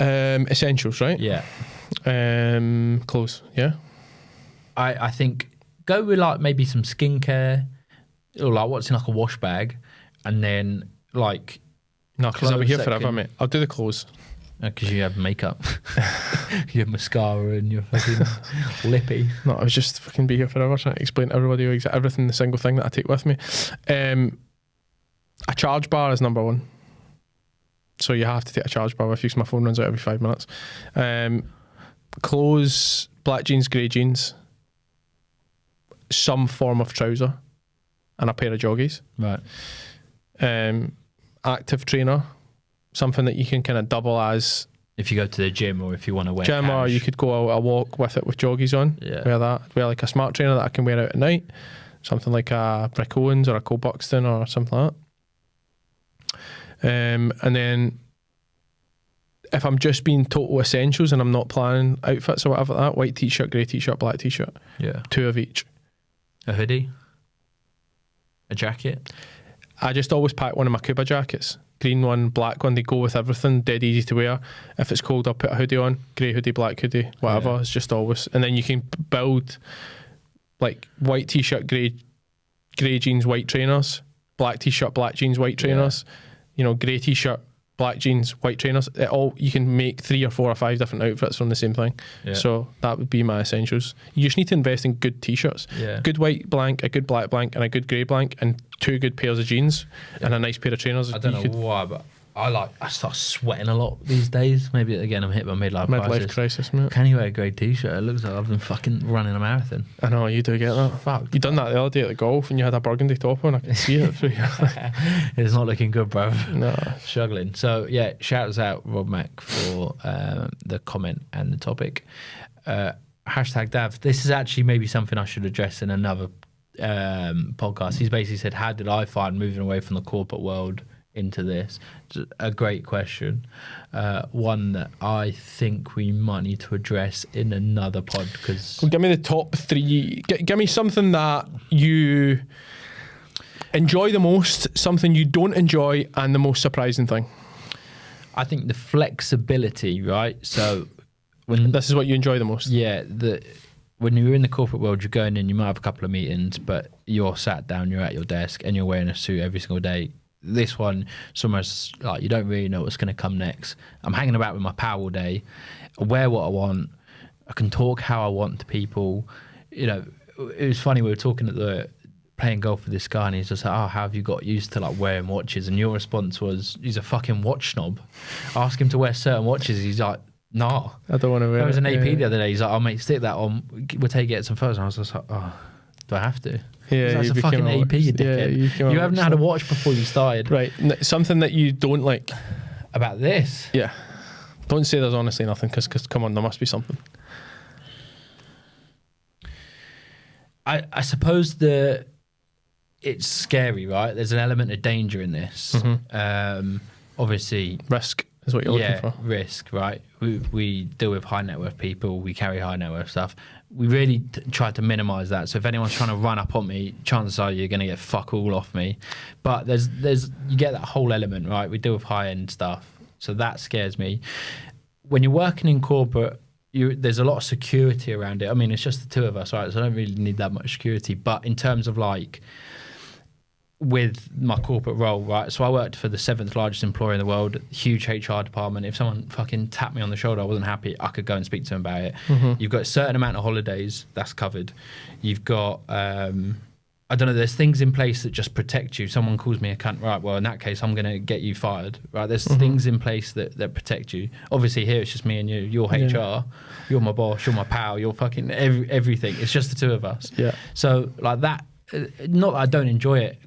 Essentials, right? yeah. Clothes. Yeah. I think go with like maybe some skincare, or like what's in like a wash bag, and then like No, because I'll be here Clothes that forever, can- mate. I'll do the clothes. Because you have makeup, you have mascara, and you're fucking lippy. No, I was just fucking be here forever trying to explain to everybody everything, the single thing that I take with me. A charge bar is number one. So you have to take a charge bar with you because my phone runs out every 5 minutes. Clothes, black jeans, grey jeans, some form of trouser, and a pair of joggies. Right. Active trainer, something that you can kind of double as If you go to the gym or if you want to wear gym, or you could go out a walk with it with joggies on. Yeah. Wear like a smart trainer that I can wear out at night, something like a Brick Owens or a Cole Buxton or something like that. And then if I'm just being total essentials and I'm not planning outfits or whatever like that, white t-shirt, grey t-shirt, black t-shirt. Yeah. 2 of each. A hoodie? A jacket? I just always pack one of my Cuba jackets. Green one, black one, they go with everything, dead easy to wear. If it's cold, I'll put a hoodie on, grey hoodie, black hoodie, whatever. Yeah. It's just always, and then you can build like white t-shirt, grey jeans, white trainers, black t-shirt, black jeans, white trainers, you know, grey t-shirt, black jeans, white trainers. You can make 3 or 4 or 5 different outfits from the same thing. Yeah. So that would be my essentials. You just need to invest in good t-shirts. Yeah. Good white blank, a good black blank, and a good grey blank, and 2 good pairs of jeans, and a nice pair of trainers. I don't know why, but I start sweating a lot these days. Maybe again I'm hit by midlife crisis, mate. Can you wear a grey t-shirt? It looks like I've been fucking running a marathon. I know, you do get that. Fuck. You done that the other day at the golf and you had a burgundy top on. I can see it through you. It's not looking good, bro. No. Struggling. So yeah, shouts out Rob Mack for the comment and the topic. Hashtag Dav. This is actually maybe something I should address in another podcast. He's basically said, how did I find moving away from the corporate world into this? It's a great question, one that I think we might need to address in another pod, because Well, give me the top 3. Give me something that you enjoy the most, something you don't enjoy, and the most surprising thing. I think the flexibility, right? So when This is what you enjoy the most. yeah, when you're in the corporate world, you're going in, you might have a couple of meetings, but you're sat down, you're at your desk, and you're wearing a suit every single day. This one, it's almost like you don't really know what's going to come next. I'm hanging about with my pal all day. I wear what I want. I can talk how I want to people. You know, it was funny, we were talking at playing golf with this guy, and he's just like, oh, how have you got used to like wearing watches? And your response was, he's a fucking watch snob. Ask him to wear certain watches, he's like, nah. I don't want to wear There was an AP yeah. the other day. He's like, "Oh mate, stick that on. We'll take it some photos." And I was just like, "Oh, do I have to?" Yeah, That's you a became fucking a AP, you watch- yeah, dickhead. you became a You haven't watch had a snob. watch before you started. Right, something that you don't like. About this, Yeah. Don't say there's honestly nothing, because come on, there must be something. I suppose it's scary, right? There's an element of danger in this. Obviously, Risk is what you're looking for. risk, right? We deal with high net worth people. We carry high net worth stuff. We really try to minimise that. So if anyone's trying to run up on me, chances are you're going to get fuck all off me. But there's you get that whole element, right? We deal with high end stuff, so that scares me. When you're working in corporate, there's a lot of security around it. I mean, it's just the 2 of us, right? So I don't really need that much security. But in terms of like, with my corporate role, right? So I worked for the 7th largest employer in the world, huge HR department. If someone fucking tapped me on the shoulder, I wasn't happy, I could go and speak to them about it. You've got a certain amount of holidays, that's covered. You've got, I don't know, there's things in place that just protect you. Someone calls me a cunt, right? Well, in that case, I'm going to get you fired, right? There's things in place that protect you. Obviously, here it's just me and you. You're HR, you're my boss, you're my pal, you're fucking everything. It's just the 2 of us. Yeah. So like that. Not that I don't enjoy it.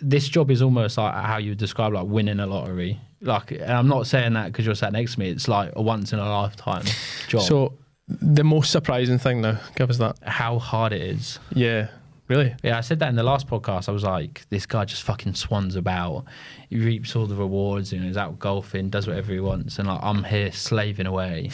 This job is almost like how you describe like winning a lottery. Like, and I'm not saying that because you're sat next to me. It's like a once in a lifetime job. So the most surprising thing now, give us that. How hard it is. Yeah, really. Yeah, I said that in the last podcast. I was like, this guy just fucking swans about. He reaps all the rewards, he's out golfing, does whatever he wants, and like, I'm here slaving away.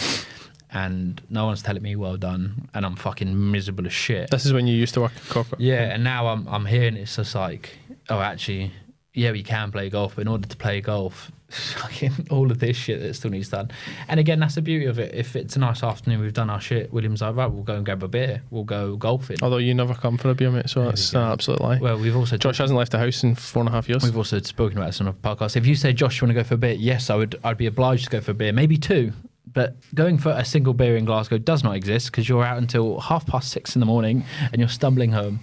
And no one's telling me well done, and I'm fucking miserable as shit. This is when you used to work in corporate. Yeah, and now I'm here, and it's just like, oh, actually, yeah, we can play golf, but in order to play golf, fucking all of this shit that still needs done. And again, that's the beauty of it. If it's a nice afternoon, we've done our shit, William's like, right, we'll go and grab a beer, we'll go golfing. Although you never come for a beer, mate, so that's an absolute lie. Well, we've also Josh hasn't left the house in 4.5 years. We've also spoken about this on a podcast. If you say, Josh, you want to go for a beer? Yes, I'd be obliged to go for a beer, maybe two. But going for a single beer in Glasgow does not exist because you're out until 6:30 in the morning and you're stumbling home.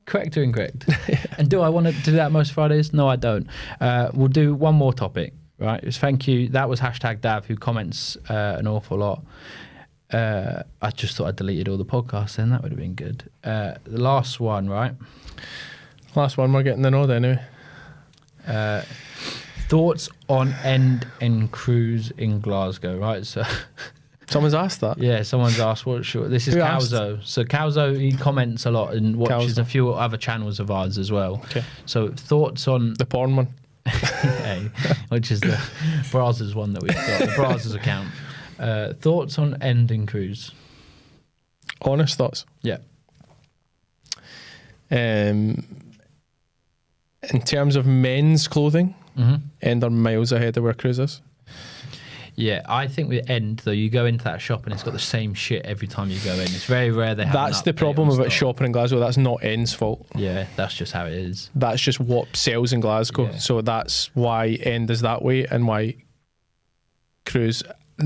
Correct or incorrect? And do I want to do that most Fridays? No, I don't. We'll do one more topic, right? It was thank you. That was #Dav, who comments an awful lot. I just thought I deleted all the podcasts then. That would have been good. The last one, right? Last one, we're getting the nod anyway. Thoughts on end and cruise in Glasgow, right? So... Someone's asked that. Yeah, someone's asked what. This is Who asked? Calzo. So Calzo, he comments a lot and watches Calzo. a few other channels of ours as well. Okay. So thoughts on The porn one. which is the Brazzers one that we've got, the Brazzers account. Thoughts on end and cruise? Honest thoughts. Yeah. In terms of men's clothing, End are miles ahead of where cruise is. Yeah, I think with End, though, you go into that shop and it's got the same shit every time you go in. It's very rare they have That's an the update problem on about stock. shopping in Glasgow. That's not End's fault. Yeah, that's just how it is. That's just what sells in Glasgow. Yeah. So that's why End is that way and why Cruise...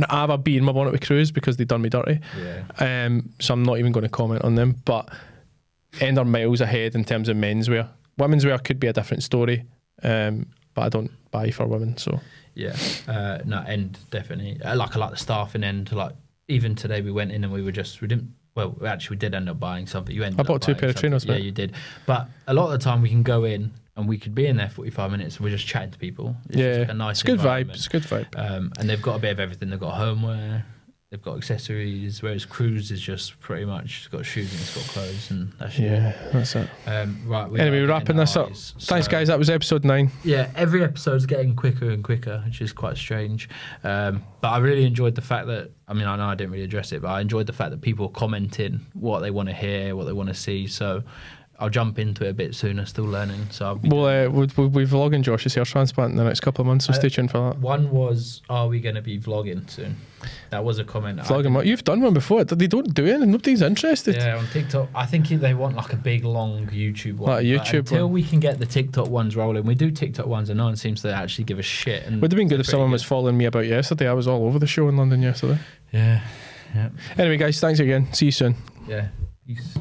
I have a bee in my bonnet with Cruise because they done me dirty. Yeah. So I'm not even going to comment on them. But End are miles ahead in terms of menswear. Women's wear could be a different story. But I don't buy for women, so... Yeah, no, End definitely. I like the staff in End. Like even today, we went in and we didn't. Well, actually, we did end up buying something. You ended I bought up two buying pair of something. trainers, Yeah, mate. you did. But a lot of the time, we can go in and we could be in there 45 minutes and we're just chatting to people. It's just Yeah, a nice it's a good vibe. environment. It's a good vibe. And they've got a bit of everything. They've got homeware, they've got accessories. Whereas Cruise is just pretty much it's got shoes and it's got clothes and that's Yeah, that's it. right. Anyway, we're wrapping this up. Thanks, guys. That was episode 9. Yeah, every episode's getting quicker and quicker, which is quite strange. But I really enjoyed the fact that, I mean, I know I didn't really address it, but I enjoyed the fact that people were commenting what they want to hear, what they want to see. So I'll jump into it a bit sooner, still learning. So I'll be We'll vlogging Josh's hair transplant in the next couple of months, so stay tuned for that. One was, are we going to be vlogging soon? That was a comment. Vlogging what? You've done one before. They don't do it. Nobody's interested. Yeah, on TikTok. I think they want like a big, long YouTube one. Like a But YouTube until one. we can get the TikTok ones rolling, we do TikTok ones and no one seems to actually give a shit. And Would have been good if pretty someone good. was following me about yesterday. I was all over the show in London yesterday. Yeah. Yeah. Anyway, guys, thanks again. See you soon. Yeah. Peace.